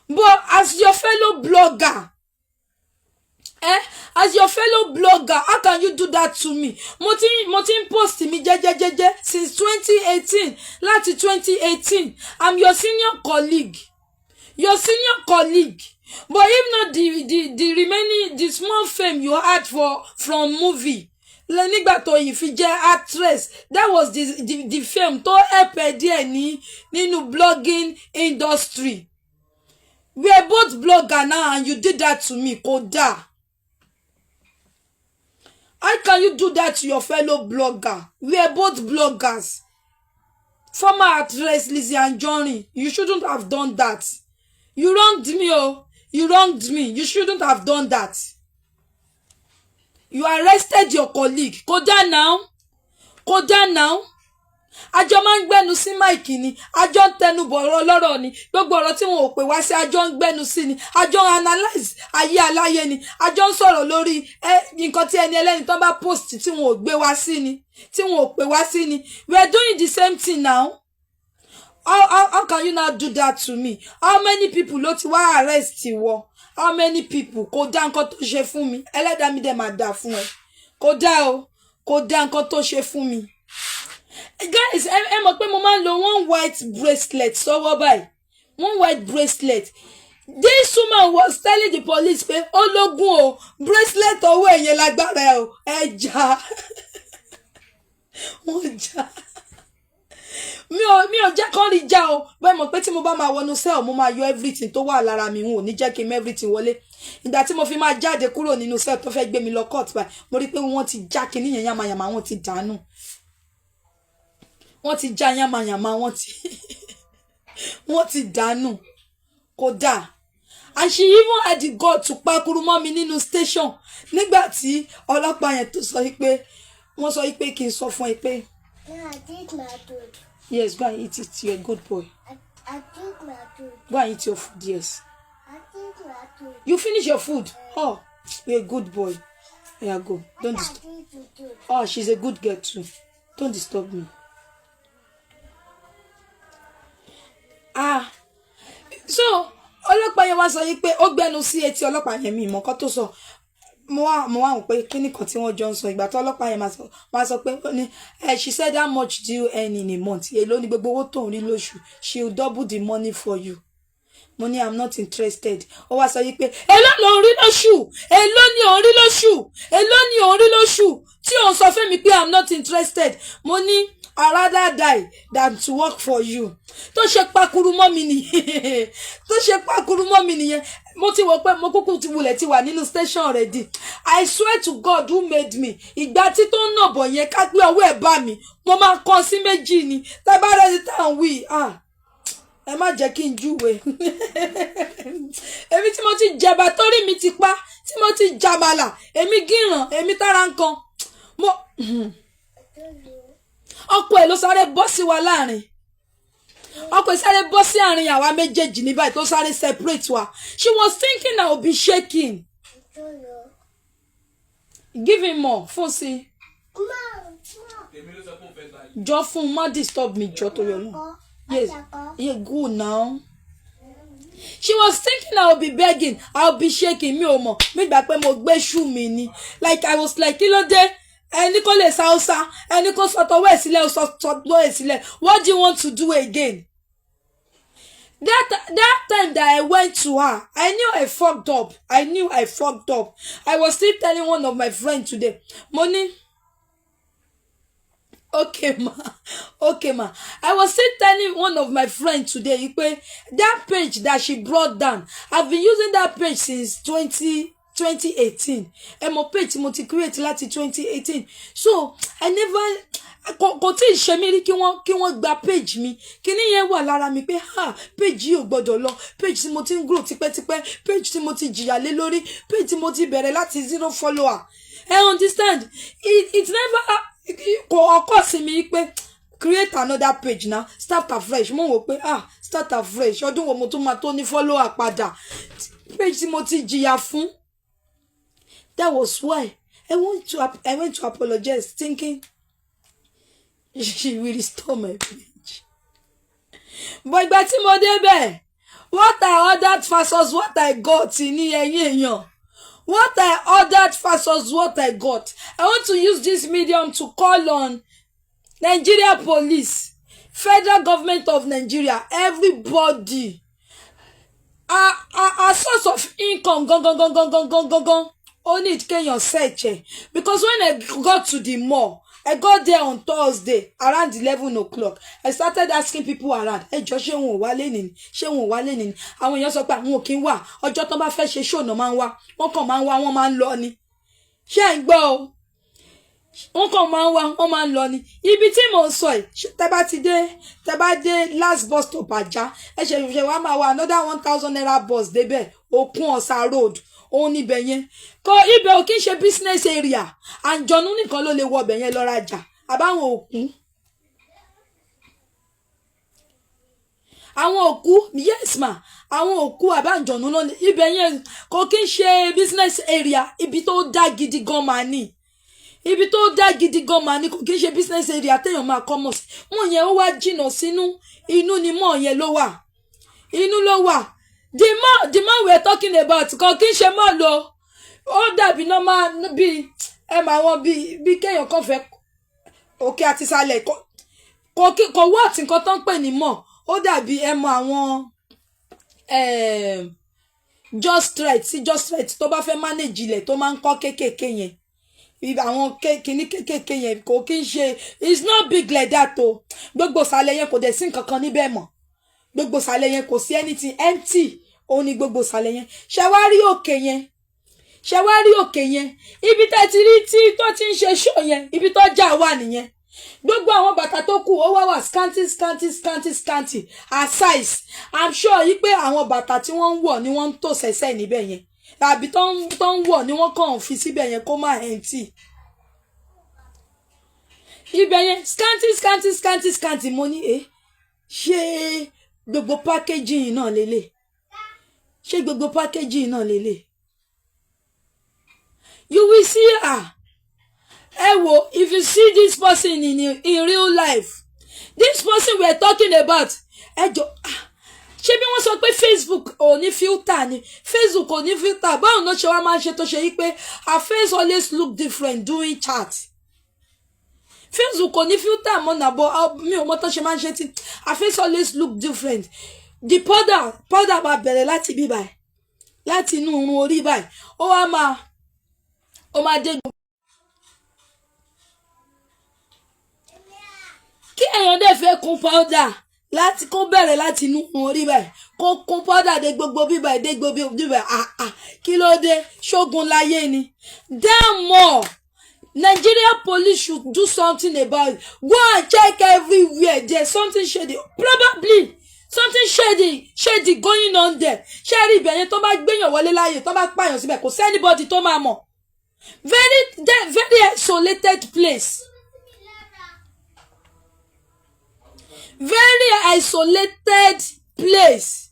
But as your fellow blogger, how can you do that to me? Mo ti ń post mi jẹ́jẹ́jẹ́jẹ́ since 2018. Láti 2018, I'm your senior colleague. But if not the remaining, the small fame you had from movie, nígbà tó yìí fi jẹ́ actress, that was the fame tó help díẹ̀ nínú blogging industry. We are both bloggers now and you did that to me, kódà. How can you do that to your fellow blogger? We are both bloggers. Former actress Lizzy Ajonrin, you shouldn't have done that. You wronged me, you wronged me. You shouldn't have done that. You arrested your colleague. Kódà now. Àjọ máa ń gbẹ́nu sí máìkì ni. Àjọ ń tẹnu bọ̀rọ̀ lọ́rọ̀ ni. Gbogbo ọ̀rọ̀ tí wọn ò pè wá sí àjọ ń gbẹ́nu sí ni. Àjọ ń analyze ayé aláyé ni. Àjọ ń sọ̀rọ̀ lórí nǹkan tí ẹni ẹlẹ́ni tó bá post tí wọn ò gbé wá sí ni. Tí wọn ò pè wá sí ni. We are doing the same thing now. How can you now do that to me? How many people ló ti wá arrest ìwọ? How many people? Kò dá nǹkan tó ṣe fún mi. Ẹlẹ́dàá mi dẹ̀ máa dá fún ẹ. Kò dá o. Kò dá nǹkan tó ṣe fún mi. Guys, ẹ mọ̀ pé mo máa ń lo one white bracelet sọ́wọ́ báyìí. One white bracelet. This woman was telling the police pé ológun o bracelet ọwọ́ ẹ̀yẹn lágbára o. Ẹ jà. Wọ́n jà. Mi ò jẹ́ kán rí já o. Bẹ́ẹ̀ mọ̀ pé tí mo bá máa wọnú cell mo máa yọ everything tó wà lára mi, wọn ò ní jẹ́ kí n everything wọlé. Ìgbà tí mo fi máa jáde kúrò nínú cell tó fẹ́ gbé mi lọ court báyìí, mo rí pé wọ́n ti já kinní yẹn yamayama, wọ́n ti dànù. Wọ́n ti já yamayama, wọ́n ti dànù. Kódà. And she even had the God to pakuru mọ́ mi nínú station. Nígbà tí ọlọ́pàá yẹn tó sọ pé wọ́n sọ pé kí n sọ fún ẹ pé. Yeah, I did my food. Yes, go and eat it. You're a good boy. I did my food. Go and eat your food, yes. I did my food. You finish your food? Oh, you're a good boy. Yeah, go. Don't disturb. Oh, she's a good girl too. Don't disturb me. So, ọlọ́pàá yẹn wá sọ yìí pé ó gbẹnu sí etí ọlọ́pàá yẹn mi mọ̀ nǹkan tó sọ. Mo wá pé kíní kan tí wọ́n jọ ń sọ ìgbà tó ọlọ́pàá yẹn máa sọ pé she said how much do you earn in a month? Èló ni gbogbo owó tó ń rí lóṣù. She will double the money for you. Money, I'm not interested. Ó wá sọ yìí pé èló ló ń rí lóṣù? Èló ni ò ń rí lóṣù? Èló ni ò ń rí lóṣù? Tí ò ń sọ fún mi pé I'm not interested. Mo ní I'd rather die than to work for you. Tó ṣe pakuru mọ́ mi nìyẹn. Tó ṣe pakuru mọ́ mi nìyẹn. Mo ti wò pé mo kúkú ti wulẹ̀ ti wà nínú station already. I swear to God who made me. Ìgbà tí tó ń nàbọ̀ yẹn ká gbé ọwọ́ ẹ̀ bá mi. Mo máa kàn sí méjì ni. Tá bá rẹ̀ ní tàn wí. Ẹ má jẹ́ kí n júwe. Èmi tí mo ti jẹba torí mi ti pa. Tí mo ti jàmàlà. Èmi gíràn. Èmi tára nǹkan. Ọkọ ẹ̀ ló sáré bọ́ sí wa láàrin. Ọkọ ẹ̀ sáré bọ́ sí àárín àwa méjèèjì ní báyìí tó sáré separate wa. She was thinking I would be shaking. Give him more. Fún sí. Jọ fún má disturb me jọ tó yọ náà. Yes. Yeah, good now. She was thinking I would be begging. I would be shaking. Mi ò mọ̀. Mi gbà pé mo gbé shoe mi ni. Like I was like, kí ló dé? Ẹni kò lè Hausa, ẹni kò sọ tọwọ́ ẹ̀ sílẹ̀, sọ ẹ̀ sílẹ̀. What do you want to do again? That time that I went to her, I knew I fucked up. I was still telling one of my friends today, Money. Okay, ma. I was still telling one of my friends today, that page that she brought down, I've been using that page since 2018. Ẹ mọ̀ page tí mo ti create láti 2018. So I never kò tí ì ṣe mí rí kí wọ́n gba page mi. Kíní yẹn wà lára mi pé page yìí ò gbọ́dọ̀ lọ. Page tí mo ti ń grow tipẹ́tipẹ́. Page tí mo ti jìyà lé lórí. Page tí mo ti bẹ̀rẹ̀ láti 0 follower. I understand. It never kò ọkọ̀ sí mi pé create another page now. Start afresh. Mo wò pé start afresh. Ọdún wo mo tún máa tó ní follower padà. Page tí mo ti jìyà fún. That was why I went to apologize, thinking she will restore my page. But ìgbà tí mo débẹ̀, what I ordered versus what I got ní ẹ̀yìn èèyàn. What I ordered versus what I got. I want to use this medium to call on Nigeria police, federal government of Nigeria, everybody. A source of income, gong. Only it can search it. Because when I got to the mall, I got there on Thursday around 11 o'clock. I started asking people around, Jọ ṣé wọn ò wá lénìí? Ṣé wọn ò wá lénìí? Àwọn èèyàn sọ pé àwọn ò kí ń wá. Ọjọ́ tó bá fẹ́ ṣe show náà máa ń wá. Wọ́n kàn máa ń wá, wọ́n máa ń lọ ni. Ṣé ẹ̀ ń gbọ́ o? Wọ́n kàn máa ń wá, wọ́n máa ń lọ ni. Ibi tí mò ń sọ yìí, tẹ́ bá dé last bus stop Ajah, ẹ ṣe wá máa wá another 1,000 naira bus débẹ̀, Òkun Ọ̀sà road. Òun níbẹ̀ yẹn kò ibẹ̀ ò kí ń ṣe business area àǹjọ̀nú nìkan ló lè wọ ọbẹ̀ yẹn lọ rajà àbáwọn òkú àwọn òkú yes ma àwọn òkú àbáǹjọ̀nú ló ibẹ̀ yẹn kò kí ń ṣe business area ibi tó dá gidi gan mà ní ibi tó dá gidi gan mà ní kò kí n ṣe business area téèyàn máa kọ́mọ̀ sí mọ̀ yẹn ó wá jìnnà sínú inú ni mọ̀ yẹn ló wà inú ló wà the man we are talking about kò kí n ṣe mọ́ lọ ó dàbí normal bí ẹ mà wọn bí kéèyàn kan fẹ́ òkè àti ìsàlẹ̀ kò wá tí nǹkan tó ń pè ní mọ̀ ó dàbí ẹ mọ àwọn just right tó bá fẹ́ manage ilẹ̀ tó máa ń kọ́ kéékèèké yẹn àwọn kìíní kéékèèké yẹn kò kí n ṣe it's not big like that o gbogbo ìsàlẹ̀ yẹn kò dẹ̀ sí nǹkan kan níbẹ̀ mọ́ gbogbo ìsàlẹ̀ yẹn kò sí anything empty òun ni gbogbo ìsàlẹ̀ yẹn ṣe wá rí òkè yẹn ibi tá ti rí tí tó ti ń ṣe show yẹn ibi tó já wà nìyẹn gbogbo àwọn bàtà tó kù ó wá scanty as size I'm sure yí pé àwọn bàtà tí wọ́n ń wọ̀ ni wọ́n ń tò sẹ́sẹ́ níbẹ̀ yẹn tàbí tó ń wọ̀ ni wọ́n kàn fi síbẹ̀ yẹn kó má empty ibẹ̀ yẹn scanty mo ní ṣé gbogbo packaging náà lélẹ̀ you will see her. Ewo, if you see this person in real life, this person we are talking about, ṣé bí wọ́n sọ pé Facebook ò ní filter ni Facebook ò ní filter báwo ló ṣe wá máa ń ṣe tó ṣe yí pé her face always look different during chat. Facebook ò ní filter mọ́ nàbọ̀ mi ò mọ̀ tó ṣe máa ń ṣe tí her face always look different. The powder máa bẹ̀rẹ̀ láti bí báyìí láti inú irun orí báyìí ó máa dé. Kí èèyàn dẹ̀ fẹ́ kún powder láti kó bẹ̀rẹ̀ láti inú orí báyìí kó kún powder dé gbogbo bíbáyìí dé gbogbo bíbáyìí kí ló dé ṣógun láyé ni. Damn more Nigeria police should do something about it. Go and check everywhere. There's something shady, probably something shady going on there. Ṣé rí ibẹ̀ yẹn tó bá gbéyàn wọlé láàyè tó bá pààyàn síbẹ̀ kò sí anybody tó máa mọ̀. Very isolated place. Very isolated place.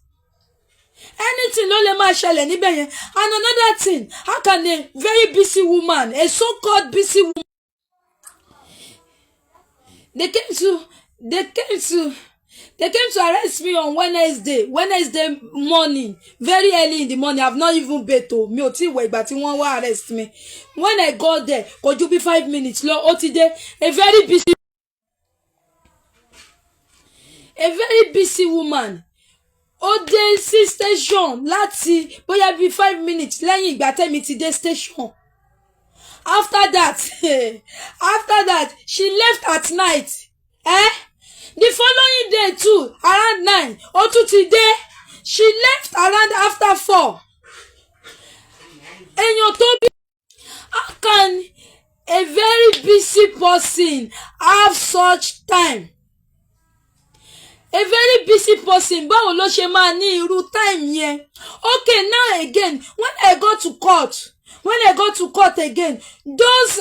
Anything ló lè máa ṣẹlẹ̀ níbẹ̀ yẹn. And another thing, how can a very busy woman, a so-called busy woman, they came to arrest me on Wednesday morning, very early in the morning. I've not even been to mi ò tí wẹ̀ ìgbà tí wọ́n wá arrest me. When I got there, kò ju bí 5 minutes lọ, ó ti dé, a very busy woman. Ó dé sí station láti bóyá bí 5 minutes lẹ́yìn ìgbà tẹ́mi ti dé station. After that, she left at night. The following day too, around 9, ó tún ti dé. She left around after 4. Èèyàn tó bí. How can a very busy person have such time? A very busy person, báwo ló ṣe máa ní irú time yẹn? Okay, now again, when I go to court again, those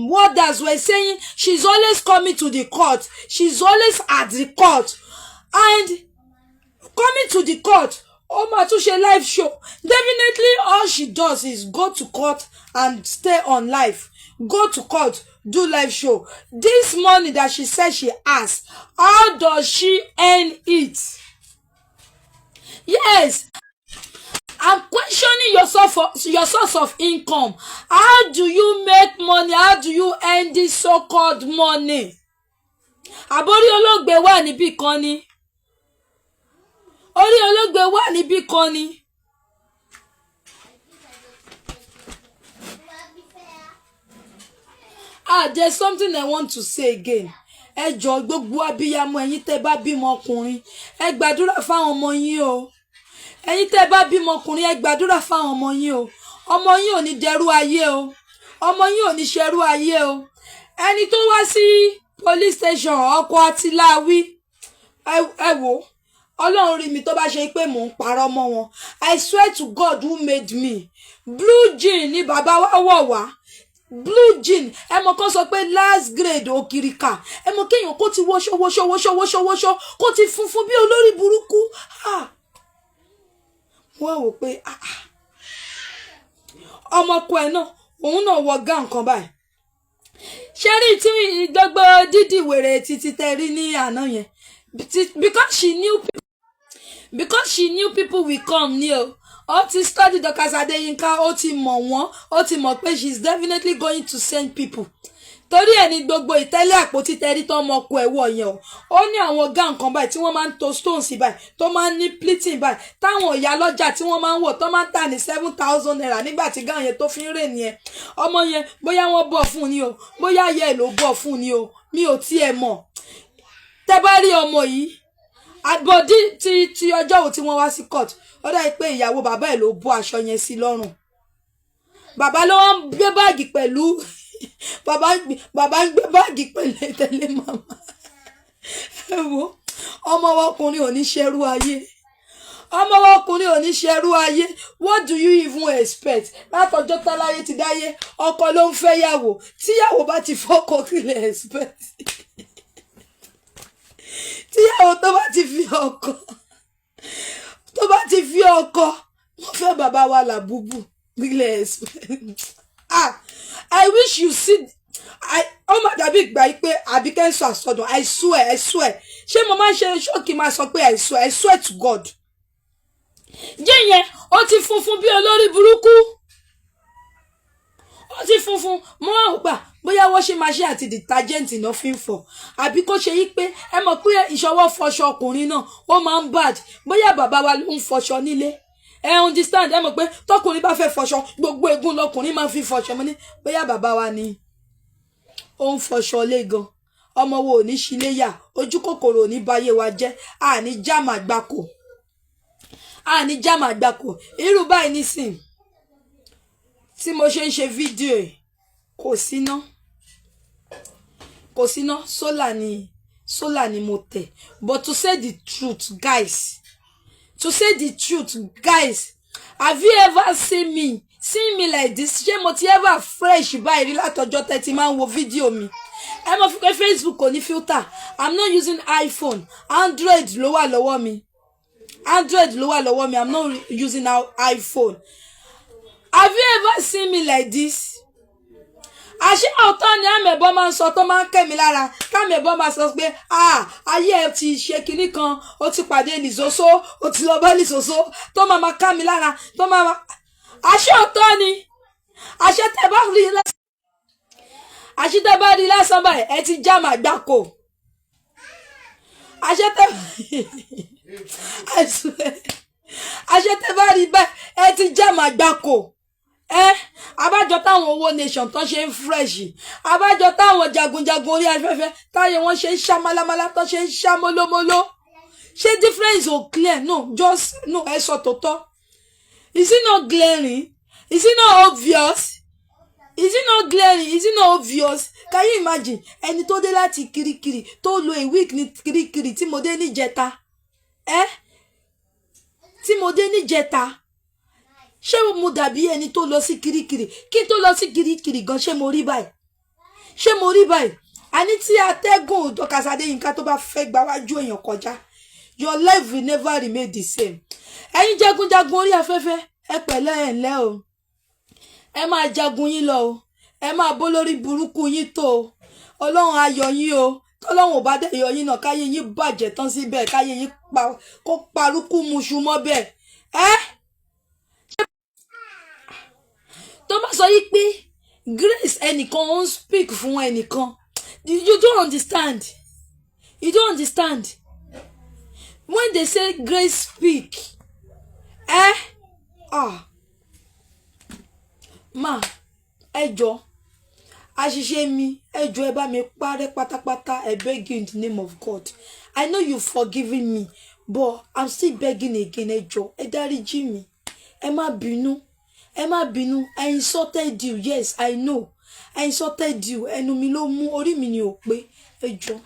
warders were saying she's always coming to the court. She's always at the court. And coming to the court, ó máa tún ṣe live show. Definitely all she does is go to court and stay on live. Go to court, do live show. This money that she said she has, how does she earn it? Yes, I'm questioning your source of income. How do you make money? How do you earn this so-called money? Àbórí olóògbé wà níbí kan ni. Orí olóògbé wà níbí kan ni. There's something I want to say again. Ẹ jọ̀ọ́ gbogbo abiyamọ ẹ̀yin tẹ́ bá bímọ ọkùnrin, ẹ gbàdúrà fáwọn ọmọ yín o. Ẹ̀yin tẹ́ bá bímọ ọkùnrin, ẹ gbàdúrà fáwọn ọmọ yín o. Ọmọ yín ò ní dẹrú ayé o. Ọmọ yín ò ní ṣẹrú ayé o. Ẹni tó wá sí police station ọkọ àti láwí. Ẹ wò. Ọlọ́run rí mi tó bá ṣe pé mò ń parọ́ mọ́ wọn. I swear to God who made me. Blue jean ni bàbá wa wọ̀ wá. Blue jean ẹ mọ̀ kan sọ pé last grade òkìrìkà ẹ mọ̀ kéèyàn kó ti wọṣọ kó ti funfun bí olórí burúkú wọ́n wò pé ọmọkọ ẹ̀ náà òun náà wọ gán kan báyìí Sherry tí gbogbo dídì wèrè títí tẹrí ní àná yẹn because she knew people will come ní o. Ó ti study Dorcas Adeyinka, ó ti mọ̀ wọ́n, ó ti mọ̀ pé she is definitely going to send people. Torí ẹ̀ ní gbogbo ìtẹ́lẹ̀ àpótí tẹrí tó ọmọ ọkọ ẹ̀wọ̀ yẹn o. Ó ní àwọn gown kan báyìí tí wọ́n máa ń to stones báyìí, tó máa ń ní pleating báyìí, táwọn ìyá lọ́jà tí wọ́n máa ń wọ̀ tó máa ń tà ní 7,000 naira nígbà tí gown yẹn tó fi ń rè nìyẹn. Ọmọ yẹn bóyá wọ́n bọ̀ fún ni o, bóyá ayé ẹ̀ ló bọ̀ fún ni o, mi ò tiẹ̀ mọ̀. Tẹ́ bá rí ọmọ yìí, àbọ̀dí ti ọjọ́ wo tí wọ́n wá sí court, ó dà pé ìyàwó bàbá ẹ̀ ló bọ́ aṣọ yẹn sí lọ́rùn. Bàbá ló wá ń gbé báàgì pẹ̀lú bàbá ń gbé báàgì pẹ̀lú tẹ̀lé màmá. Ẹ wo ọmọ ọkùnrin ò ní ṣerú ayé. Ọmọ ọkùnrin ò ní ṣerú ayé. What do you even expect? Látọjọ́ táláyé ti dáyé, ọkọ ló ń fẹ́ yàwó. Tíyàwó bá ti fọ́kọ kí lè expect? Tíyàwó tó bá ti fi ọkọ wọ́n fẹ́ bàbá wa làbúbù nílé ẹ̀sùn. I wish you see. Ó mà dàbí ìgbà yìí pé Àbíkẹ́ ń sọ àsọdùn. I swear. Ṣé mo máa ń ṣe ṣókì máa sọ pé I swear to God. Jẹ́ yẹn, ó ti funfun bí olórí burúkú. Ó ti funfun, mo wá wò gbà bóyá washing machine àti detergent náà fi ń fọ̀. Àbí kó ṣe yí pé ẹ mọ̀ pé ìṣọwọ́ fọṣọ ọkùnrin náà ó máa ń bad. Bóyá bàbá wa ló ń fọṣọ nílé. Ẹ understand, ẹ mọ̀ pé tọkùnrin bá fẹ́ fọṣọ gbogbo egun lọkùnrin máa ń fi fọṣọ. Mo ní bóyá bàbá wa ni ó ń fọṣọ lé gan. Ọmọ wo ò ní ṣiléyà, ojú kòkòrò ò ní báyé wa jẹ́, àní jámà gbáko. Irú báyìí nísìn tí mo ṣe ń ṣe fídíò ẹ̀ kò síná sólà ni mo tẹ̀. But to say the truth guys, have you ever seen me like this? Ṣé mo ti ever fresh báyìí rí látọjọ́ tẹ́ ti máa ń wo fídíò mi? Ẹ mọ̀ pé Facebook kò ní filter. I'm not using iPhone. Android ló wà lọ́wọ́ mi. I'm not using iPhone. Have you ever seen me like this? Àṣé ọ̀tọ̀ ni àmẹ̀bọ máa ń sọ tó máa ń kẹ́mi lára. Kámẹ̀bọ máa sọ pé ayé ẹ ti ṣe kinní kan, ó ti pàdé Lìsósó, ó ti lọ bá Lìsósó, tó máa ká mi lára, tó máa. Àṣé ọ̀tọ̀ ni. Àṣé tẹ́ bá rí lásán báyìí, ẹ ti já màá gbáko. Àṣé tẹ́ bá rí báyìí, ẹ ti já màá gbáko. Abájọ táwọn owó nation tán ṣe ń fresh, abájọ táwọn jagunjagun orí afẹ́fẹ́ táyé wọ́n ṣe ń ṣá málámálá tán ṣe ń ṣá mólómóló. Ṣé difference ò clear? No, ẹ sọ tòótọ́. Is it not glaring? Is it not obvious? Is it not glaring? Is it not obvious? Can you imagine? Ẹni tó dé láti Kirikiri tó lo a week ní Kirikiri tí mo dé níjẹta. Ṣé mo dàbí ẹni tó lọ sí Kirikiri? Kí n tó lọ sí Kirikiri gan, ṣé mo rí báyìí? Àní tí atẹ́gùn Dorcas Adeyinka tó bá fẹ́ gba wájú èèyàn kọjá, your life will never remain the same. Ẹ̀yin jagunjagun orí afẹ́fẹ́, ẹ pẹ̀lẹ́ ẹ ńlẹ́ o. Ẹ máa jagun yín lọ o. Ẹ máa bó lórí burúkú yín tó o. Ọlọ́run á yọ yín o. Tọ́lọ́run ò bá dẹ̀ yọ yín náà, káyé yín bàjẹ́ tán síbẹ̀, káyé yín kó parúkú muṣu mọ́ bẹ́ẹ̀. Tó bá sọ yí pé grace ẹnìkan ó ń speak fún ẹnìkan, you don't understand. When they say grace speak, ma ẹ jọ̀ọ́ àṣìṣe mi, ẹ jọ̀ọ́ ẹ bá mi parẹ́ pátápátá. I beg you in the name of God. I know you've forgiven me, but I'm still begging again. Ẹ jọ̀ọ́ ẹ dáríjì mi. Ẹ má bínú. I insulted you. Yes, I know. I insulted you. Ẹnu mi ló mú, orí mi ni ò pé. Ẹ jọ̀ọ́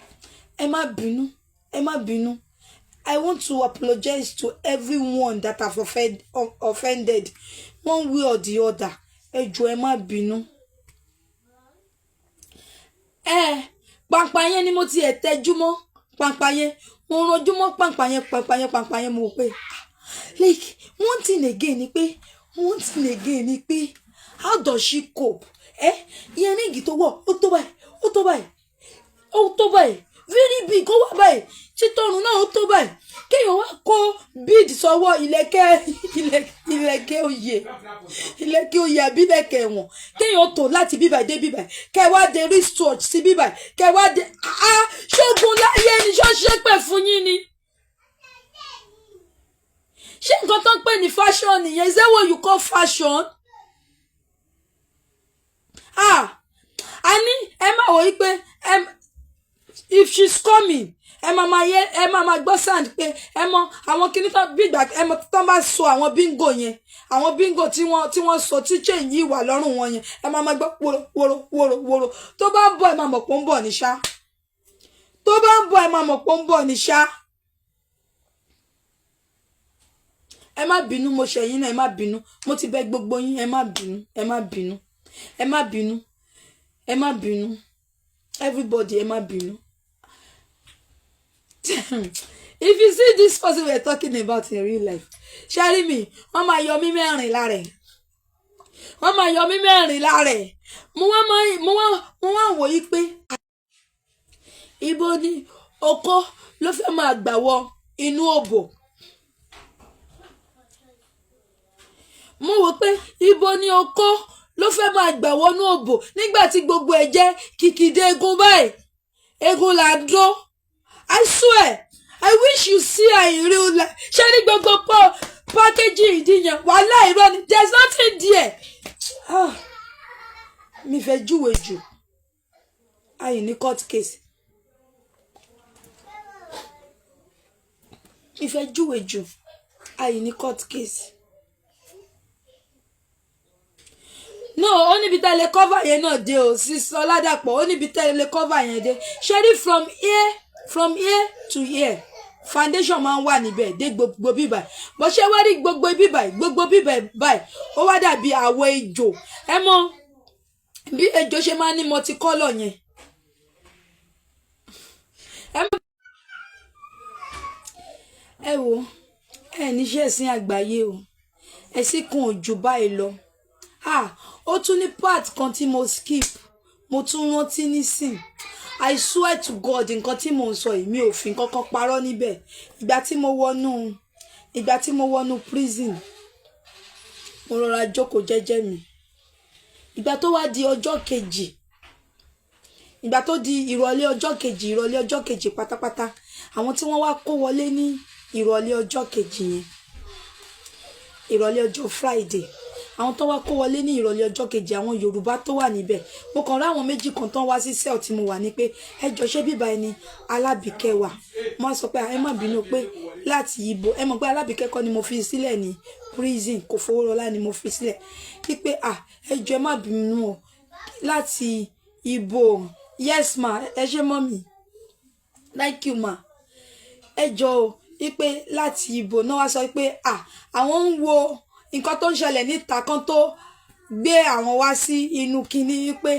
ẹ má bínú. I want to apologize to everyone that I've offended one way or the other. Ẹ jọ̀ọ́ ẹ má bínú. Pàǹpà yẹn ni mo ti tẹjú mọ́. Pàǹpà yẹn mo ranjú mọ́ pàǹpà yẹn mo pé like one thing again ni pé how does she cope? ìyẹn ríǹgì tó wọ̀ ó tó báyìí ó tó báyìí ó tó báyìí very big ó wà báyìí títọrùn náà ó tó báyìí kéèyàn wá kó bead sọ́wọ́ ìlẹ̀kẹ̀ oyè àbí ìlẹ̀kẹ̀ ẹ̀wọ̀n kéèyàn tó láti bíbà dé bíbà kẹ́ wá dé wristwatch sí bíbà kẹ́ wá dé ṣógun láyé ni ṣọ́ṣẹ́ pẹ̀ fún yín ni. ṣé nǹkan tó ń pè ní fashion nìyẹn? Is that what you call fashion? A ní ẹ máa wò wípé if she's coming ẹ máa gbọ́ sound pé ẹ mọ àwọn kìíní tán bí ìgbà ẹ mọ tán bá so àwọn bingo yẹn àwọn bingo tí wọ́n sọ tí chain yìí wà lọ́rùn wọn yẹn ẹ máa gbọ́ wòrò tó bá ń bọ̀ ẹ máa mọ̀ pé ó ń bọ̀ ní ṣá tó bá ń bọ̀ ẹ máa mọ̀ pé ó ń bọ̀ ní ṣá. Ẹ má bínú mo ṣẹ̀yìn náà ẹ má bínú mo ti bẹ̀ gbogbo yín ẹ má bínú ẹ má bínú ẹ má bínú ẹ má bínú everybody ẹ má bínú. If you see this person we're talking about in real life, ṣẹ́rí mi wọ́n máa yọ mí mẹ́rin lára ẹ̀ wọ́n máa yọ mí mẹ́rin lára ẹ̀ mo wá wò yí pé ibo ni oko ló fẹ́ máa gbà wọ inú òbò. Mo wò pé ibo ni oko ló fẹ́ máa gbà wọnú òbò nígbà tí gbogbo ẹ̀ jẹ́ kìkìdé egun báyìí egun là ń dó. I swear I wish you see her in real life. Ṣé ní gbogbo packaging ìdíyàn wàhálà irọ́ ni there is nothing there. Mi fẹ́ júwe jù ayì ní court case. Mi fẹ́ júwe jù ayì ní court case. No, ó níbi tá lè cover yẹn náà dé o sis Ọládàpọ̀ ó níbi tá lè cover yẹn dé. Ṣé ní from here to here foundation máa ń wà níbẹ̀ dé gbogbo bíbà bó ṣe wá rí gbogbo bíbà báyìí ó wá dàbí àwọ̀ ejò ẹ mọ bí ejò ṣe máa ń ní multicolor yẹn. Ẹ wo ẹ níṣẹ́ ẹ̀sìn àgbáyé o ẹ̀sìn kan ò jù báyìí lọ. Ó tún ní part kan tí mo skip mo tún rántí nísìn. I swear to God nǹkan tí mo ń sọ yìí mi ò fi nǹkan kan parọ́ níbẹ̀ ìgbà tí mo wọnú prison mo rọra jókòó jẹ́jẹ́ mi ìgbà tó wá di ọjọ́ kejì ìgbà tó di ìrọ̀lẹ́ ọjọ́ kejì pátápátá àwọn tí wọ́n wá kó wọlé ní ìrọ̀lẹ́ ọjọ́ kejì yẹn ìrọ̀lẹ́ ọjọ́ Friday àwọn tó wá kó wọlé ní ìrọ̀lẹ́ ọjọ́ kejì àwọn Yorùbá tó wà níbẹ̀ mo kàn rá àwọn méjì kan tán wá sí cell tí mo wà ní pé ẹjọ́ ṣé bíbá ẹni Alábìkẹ́ wà mo sọ pé ẹ má bínú pé láti ibo ẹ mọ̀ pé Alábìkẹ́ kọ́ ni mo fi sílẹ̀ ní prison kò fowó rọlá ni mo fi sílẹ̀ wípé ẹjọ́ ẹ má bínú o láti ibo yes ma ẹ ṣé mọ́mì thank you ma ẹjọ́ o wípé láti ibo náà wá sọ pé àwọn ń wo nǹkan tó ń ṣẹlẹ̀ níta kan tó gbé àwọn wá sí inú kinní wípé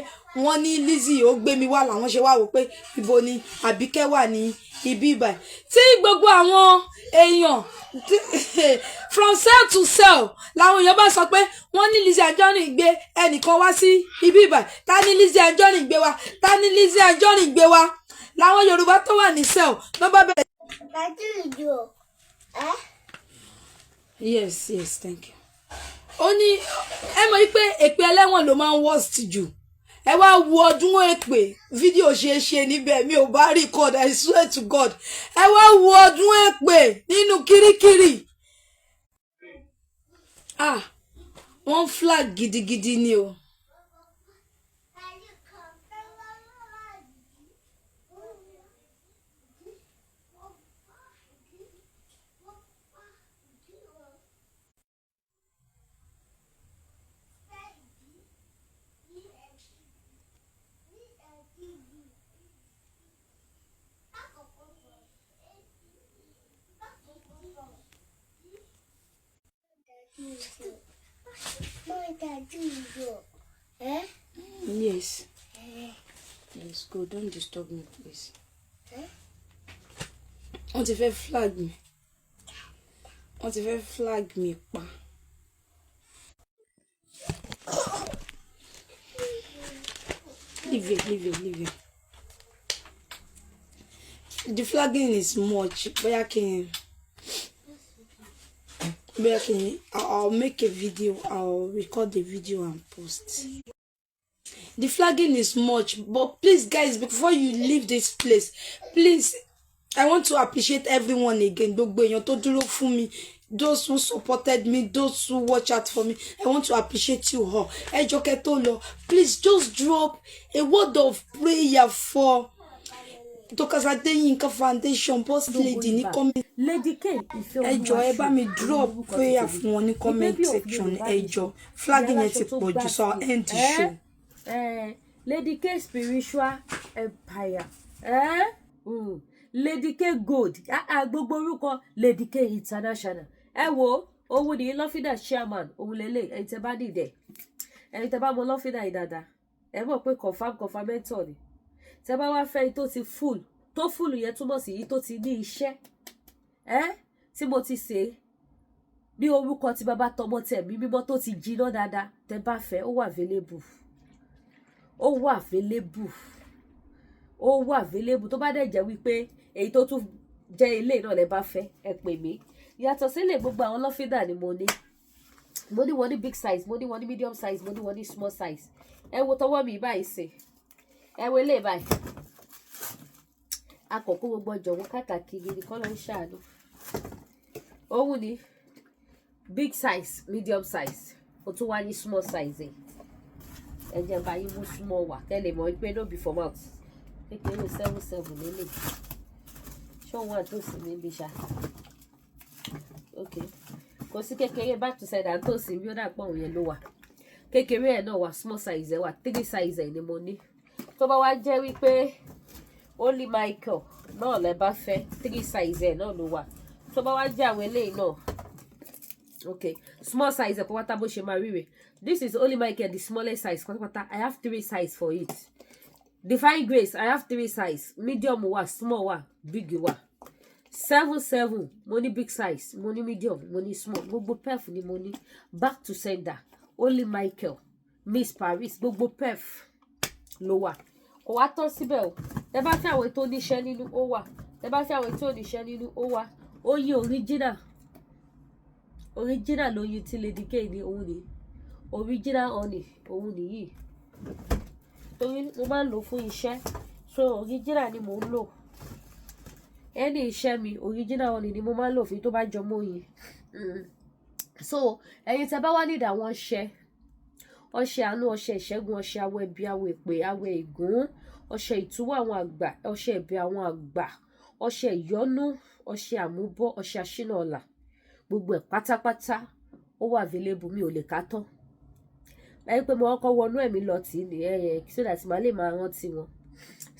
wọ́n ní Lizzy ó gbé mi wá làwọn ṣe wá wò pé ibo ni Àbíkẹ́ wà ní ibi ìbà tí gbogbo àwọn èèyàn from cell to cell làwọn èèyàn bá sọ pé wọ́n ní Lizzy Ajonrin gbé ẹnìkan wá sí ibi ìbà ta ní Lizzy Ajonrin gbé wá ta ní Lizzy Ajonrin gbé wá làwọn Yorùbá tó wà ní cell ló bá bẹ̀rẹ̀. Yes, thank you. Ó ní ẹ mọ̀ pé èpè ẹlẹ́wọ̀n ló máa ń worst jù ẹ wá wo ọdún èpè fídíò ṣe níbẹ̀ mi ò bá record I swear to God ẹ wá wo ọdún èpè nínú kirikiri wọ́n flag gidigidi ni o. Yes. Yes, go. Don't disturb me, please. Wọ́n ti fẹ́ flag mi. Wọ́n ti fẹ́ flag mi pa. Leave it. The flagging is much, but I'll make a video. I'll record the video and post. The flagging is much, but please, guys, before you leave this place, please, I want to appreciate everyone again. Those who supported me, those who watch out for me, I want to appreciate you all. Please just drop a word of prayer for Dr. Adeyinka Foundation Boss Lady ní comment. Lady K, ẹ jọ̀ọ́ ẹ bá mi drop prayer fún wọn ní comment section. Ẹ jọ̀ọ́ flagging yẹn ti pọ̀ jù, so I'll end the show. Lady K spiritual empire. Lady K gold. Gbogbo orúkọ Lady K international. Ẹ wo owó ni Lọ́fídà chairman òun lélẹ̀ ẹ̀yin tẹ́ bá dìde. Ẹ̀yin tẹ́ bá mọ Lọ́fídà yìí dáadáa. Ẹ mọ̀ pé confirmator ni. Tẹ́ bá wá fẹ́ tó ti full. Tó full yẹn túmọ̀ sí yìí tó ti ní iṣẹ́. Tí mo ti ṣe ní orúkọ tí bàbá tọmọ tẹ̀ mí mímọ́ tó ti jiná dáadáa. Tẹ́ bá fẹ́ ó wà available. Ó wà available tó bá dẹ̀ jẹ́ wípé èyí tó tún jẹ́ ilé náà lẹ bá fẹ́ ẹ pè mí. Yàtọ̀ sílẹ̀ gbogbo àwọn Lọ́fídà ni mo ní wọ́n ní big size, mo ní wọ́n ní medium size, mo ní wọ́n ní small size. Ẹ wo tọwọ́ mi báyìí ṣe, ẹ wo ilé báyìí. Akọ̀kọ́ gbogbo ọjọ́ wọn káàkiri ní kọ́lọ́ ń ṣàánú. Òun ni big size, medium size, ó tún wá ní small size. Ẹ jẹ́ bá yín mú small wá kẹ́lẹ̀ mọ̀ pé no be for mouth. Kékeré 77 lélẹ̀. Ṣé òun àtòsí mi bí ṣá? Okay. Kò sí kékeré back to side àtòsí bí ó dà pọ̀ òun yẹn ló wà. Kékeré ẹ̀ náà wà, small size ẹ̀ wà, 3 size ẹ̀ ni mo ní. Tó bá wá jẹ́ wípé only Michael náà lẹ bá fẹ́, 3 size ẹ̀ náà ló wà. Tó bá wá jẹ́ àwọn eléyìí náà. Okay, small size ẹ̀ pátápátá bó ṣe máa rí rè. This is only Michael, the smallest size pátápátá. I have 3 size for it. Divine Grace, I have 3 size. Medium wà, small wà, big wà. 7 mo ní big size, mo ní medium, mo ní small. Gbogbo perf ni mo ní. Back to sender. Only Michael, Miss Paris, gbogbo perf ló wà. Kò wá tán síbẹ̀ o. Tẹ́ bá fẹ́ àwọn tó níṣẹ́ nínú ó wà. Tẹ́ bá fẹ́ àwọn tó níṣẹ́ nínú ó wà. Oyin original lóyin tí Lady K ní òun ni. Original honey òun nìyí. Torí mo máa ń lò fún iṣẹ́, so original ni mo ń lò. Ẹni iṣẹ́ mi original honey ni mo máa ń lò fún tó bá jọ mọ́ yìí. So ẹ̀yin tẹ́ bá wá nídìí àwọn ọṣẹ àánú, ọṣẹ ìṣẹ́gun, ọṣẹ awọ ẹbí, awọ èpè, awọ ègún, ọṣẹ ìtúwọ̀ àwọn àgbà, ọṣẹ ẹ̀bí àwọn àgbà, ọṣẹ ìyọ́nú, ọṣẹ àmúbọ́, ọṣẹ àṣínà ọ̀la, gbogbo ẹ̀ pátápátá ó wà available, mi ò lè ká tán. Ẹ pé mo kọ́kọ́ wọnú ẹ̀mí lọ tì ní so that màá lè máa rántí wọn.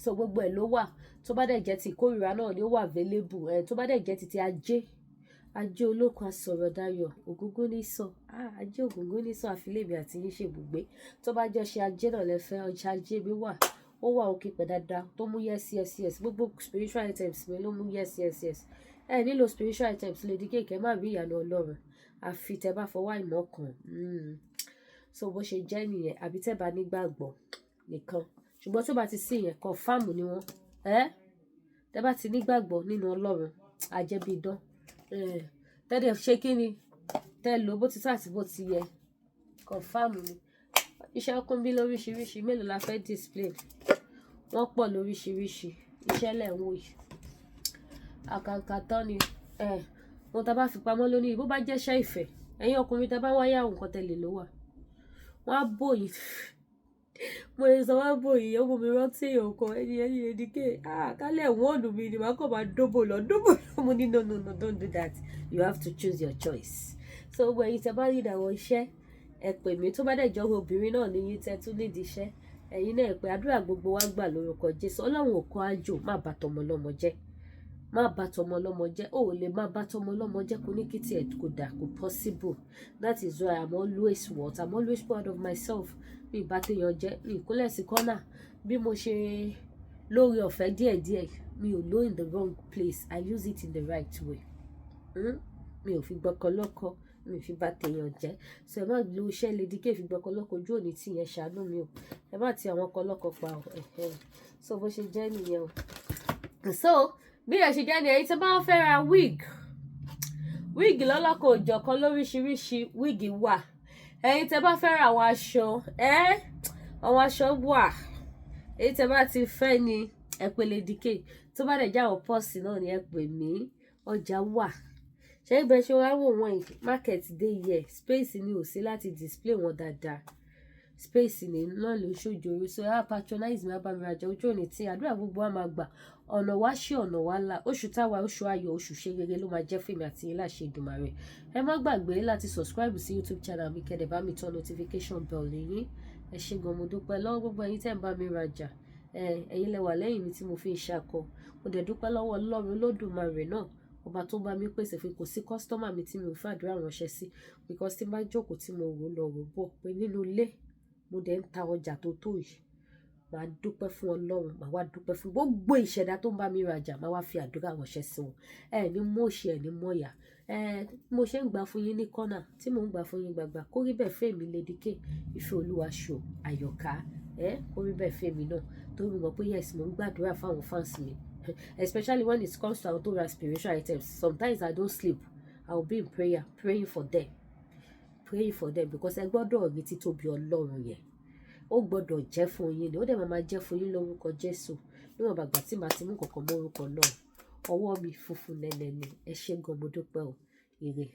So gbogbo ẹ̀ ló wà. Tó bá dẹ̀ jẹ́ ti ìkórìíra náà ni ó wà available. Tó bá dẹ̀ jẹ́ ti ajé olókun asọ̀rọ̀ dayọ̀ ògúngún ní sọ. Ajé ògúngún ní sọ àfilèmí àti yín ṣe ibùgbé. Tó bá jẹ́ ṣe ajé náà lẹ́fẹ́, ọjà ajé mi wà. Ó wà òkè pẹ̀ dáadáa tó mú yes. Gbogbo spiritual items mi ló mú yes. Ẹ nílò spiritual items Lady K kẹ́ má rí ìyanu Ọlọ́run. Àfi tẹ́ bá fọwọ́ ìmọ̀ kan. So bó ṣe jẹ́ nìyẹn, àbí tẹ́ bá nígbàgbọ́ nìkan. Ṣùgbọ́n tó bá ti sí yẹn confirm ni wọ́n. Tẹ́ bá ti nígbàgbọ́ nínú Ọlọ́run, àjẹbí idán. Tẹ́lẹ̀ ṣe kí ni? Tẹ́ lò bó ti tó àti bó ti yẹ. Confirm ni. Iṣẹ́ kún bí lóríṣiríṣi, mélòó la fẹ́ display? Wọ́n pọ̀ lóríṣiríṣi. Iṣẹ́ lẹ̀ ń wò yìí. Àkàǹkà tán ni. Wọ́n tá bá fi pamọ́ lónìí, bó bá jẹ́ iṣẹ́ ìfẹ́. Ẹ̀yin ọkùnrin tá bá wáyà nǹkan tẹ́lẹ̀ ló wà. Wọ́n á bò yìí. Mo lè sọ wọ́n á bò yìí, ọmọ mi rántí èèyàn kan, ẹni Lady K. Kálẹ̀ wọ́n ọ̀nù mi ni màá kàn máa dóbò lọ. Mo ní no, don't do that. You have to choose your choice. So gbogbo ẹ̀yin tẹ́ bá ní àwọn iṣẹ́, ẹ pè mí. Tó bá dẹ̀ jọ obìnrin náà ní yín tẹ́ tún nídìí iṣẹ́. Ẹ̀yin náà pé àdúrà gbogbo wa gbà lórúkọ Jésù. Ọlọ́run ò kọ́ àjò, má bà tọmọ lọ́mọ jẹ́. Má bà tọmọ lọ́mọ jẹ́. Ó lè má bà tọmọ lọ́mọ jẹ́ kó ní kí tiẹ̀ kò dà, kò possible. That is why I'm always proud of myself. Mi bá téèyàn jẹ́, mi kúnlẹ̀ sí kọ́nà. Bí mo ṣe lórí ọ̀fẹ́ díẹ̀díẹ̀, mi ò lò in the wrong place. I use it in the right way. Mi ò fi gbọ́kọ lọ́kọ. mi fi bá tèèyàn jẹ́ so ẹ má lo iṣẹ́ Lady K fi gbọ́ ọkọlọ́kọ ojú òní tí yẹn ṣàánú mi o ẹ má ti àwọn ọkọlọ́kọ pa o so bó ṣe jẹ́ nìyẹn o so bí ẹ ṣe jẹ́ ni ẹ̀yin tí bá ń fẹ́ ra wig lọ́lọ́kọ̀ òjọ̀kan lóríṣiríṣi wig wà ẹ̀yin tí bá fẹ́ ra àwọn aṣọ wà èyí tí bá ti fẹ́ ni ẹ pè Lady K tó bá dẹ̀ já àwọn pọ́ọ̀sì náà ni ẹ pè mí ọjà wà ṣé ibẹ̀ ṣe wá wò wọ́n yìí market day yẹ space ni ò sí láti display wọn dáadáa space ni náà ló ṣòjòrò so ẹ patronize mi bá mi rajà ojú òní tí àdúrà gbogbo wa máa gbà ọ̀nà wá ṣí ọ̀nà wá là oṣù táwa oṣù ayọ̀ oṣù ṣe rere ló máa jẹ́ fèmí àti ilé àṣẹ Èdùmàrè ẹ má gbàgbé láti subscribe sí YouTube channel mi kẹ́dẹ̀ bá mi tọ́ notification bell lẹ́yìn ẹ ṣé gan mo dúpẹ́ lọ́wọ́ gbogbo ẹ̀yin tẹ́ ń bá mi rajà ẹ̀yin lẹ wà lẹ́yìn mi tí mo fi ń ṣakọ mo dẹ̀ dúpẹ́ lọ́wọ́ Ọlọ́run Olódùmarè náà ọba tó bá mi pèsè fún kò sí kọ́sítọ́mà mi tí mi ò fàdúrà ránṣẹ́ sí because tí n bá jókòó tí mo rò lọ rò bọ̀ pé nínú ilé mo dẹ̀ ń ta ọjà tó tó yìí màá dúpẹ́ fún Ọlọ́run màá wá dúpẹ́ fún gbogbo ìṣẹ̀dá tó ń bá mi rajà màá wá fi àdúrà ránṣẹ́ sí wọn ní mú òṣì ní mọ̀ọ́yà mo ṣe ń gbà fún yín ní kọ́nà tí mò ń gbà fún yín gbàgbà kó rí bẹ́ẹ̀ fèmí Lady K ìfẹ́ olúwa ṣò àyọ̀ká kó rí bẹ́ẹ̀ fèmí náà tó rí mọ̀ pé yes mo ń gbàdúrà fáwọn fans mi especially when it comes to outdoor spiritual items sometimes I don't sleep I will be in prayer praying for them because ẹ gbọ́dọ̀ rí títóbi Ọlọ́run yẹn ó gbọ́dọ̀ jẹ́ fún yín ni ó dẹ̀ máa jẹ́ fún yín lórúkọ Jésù níwọ̀n bàgbà tí màá ti mú kọ̀ọ̀kan mọ́ orúkọ náà ọwọ́ mi funfun nẹ́nẹ́ ni ẹ ṣé gan mo dúpẹ́ o ire.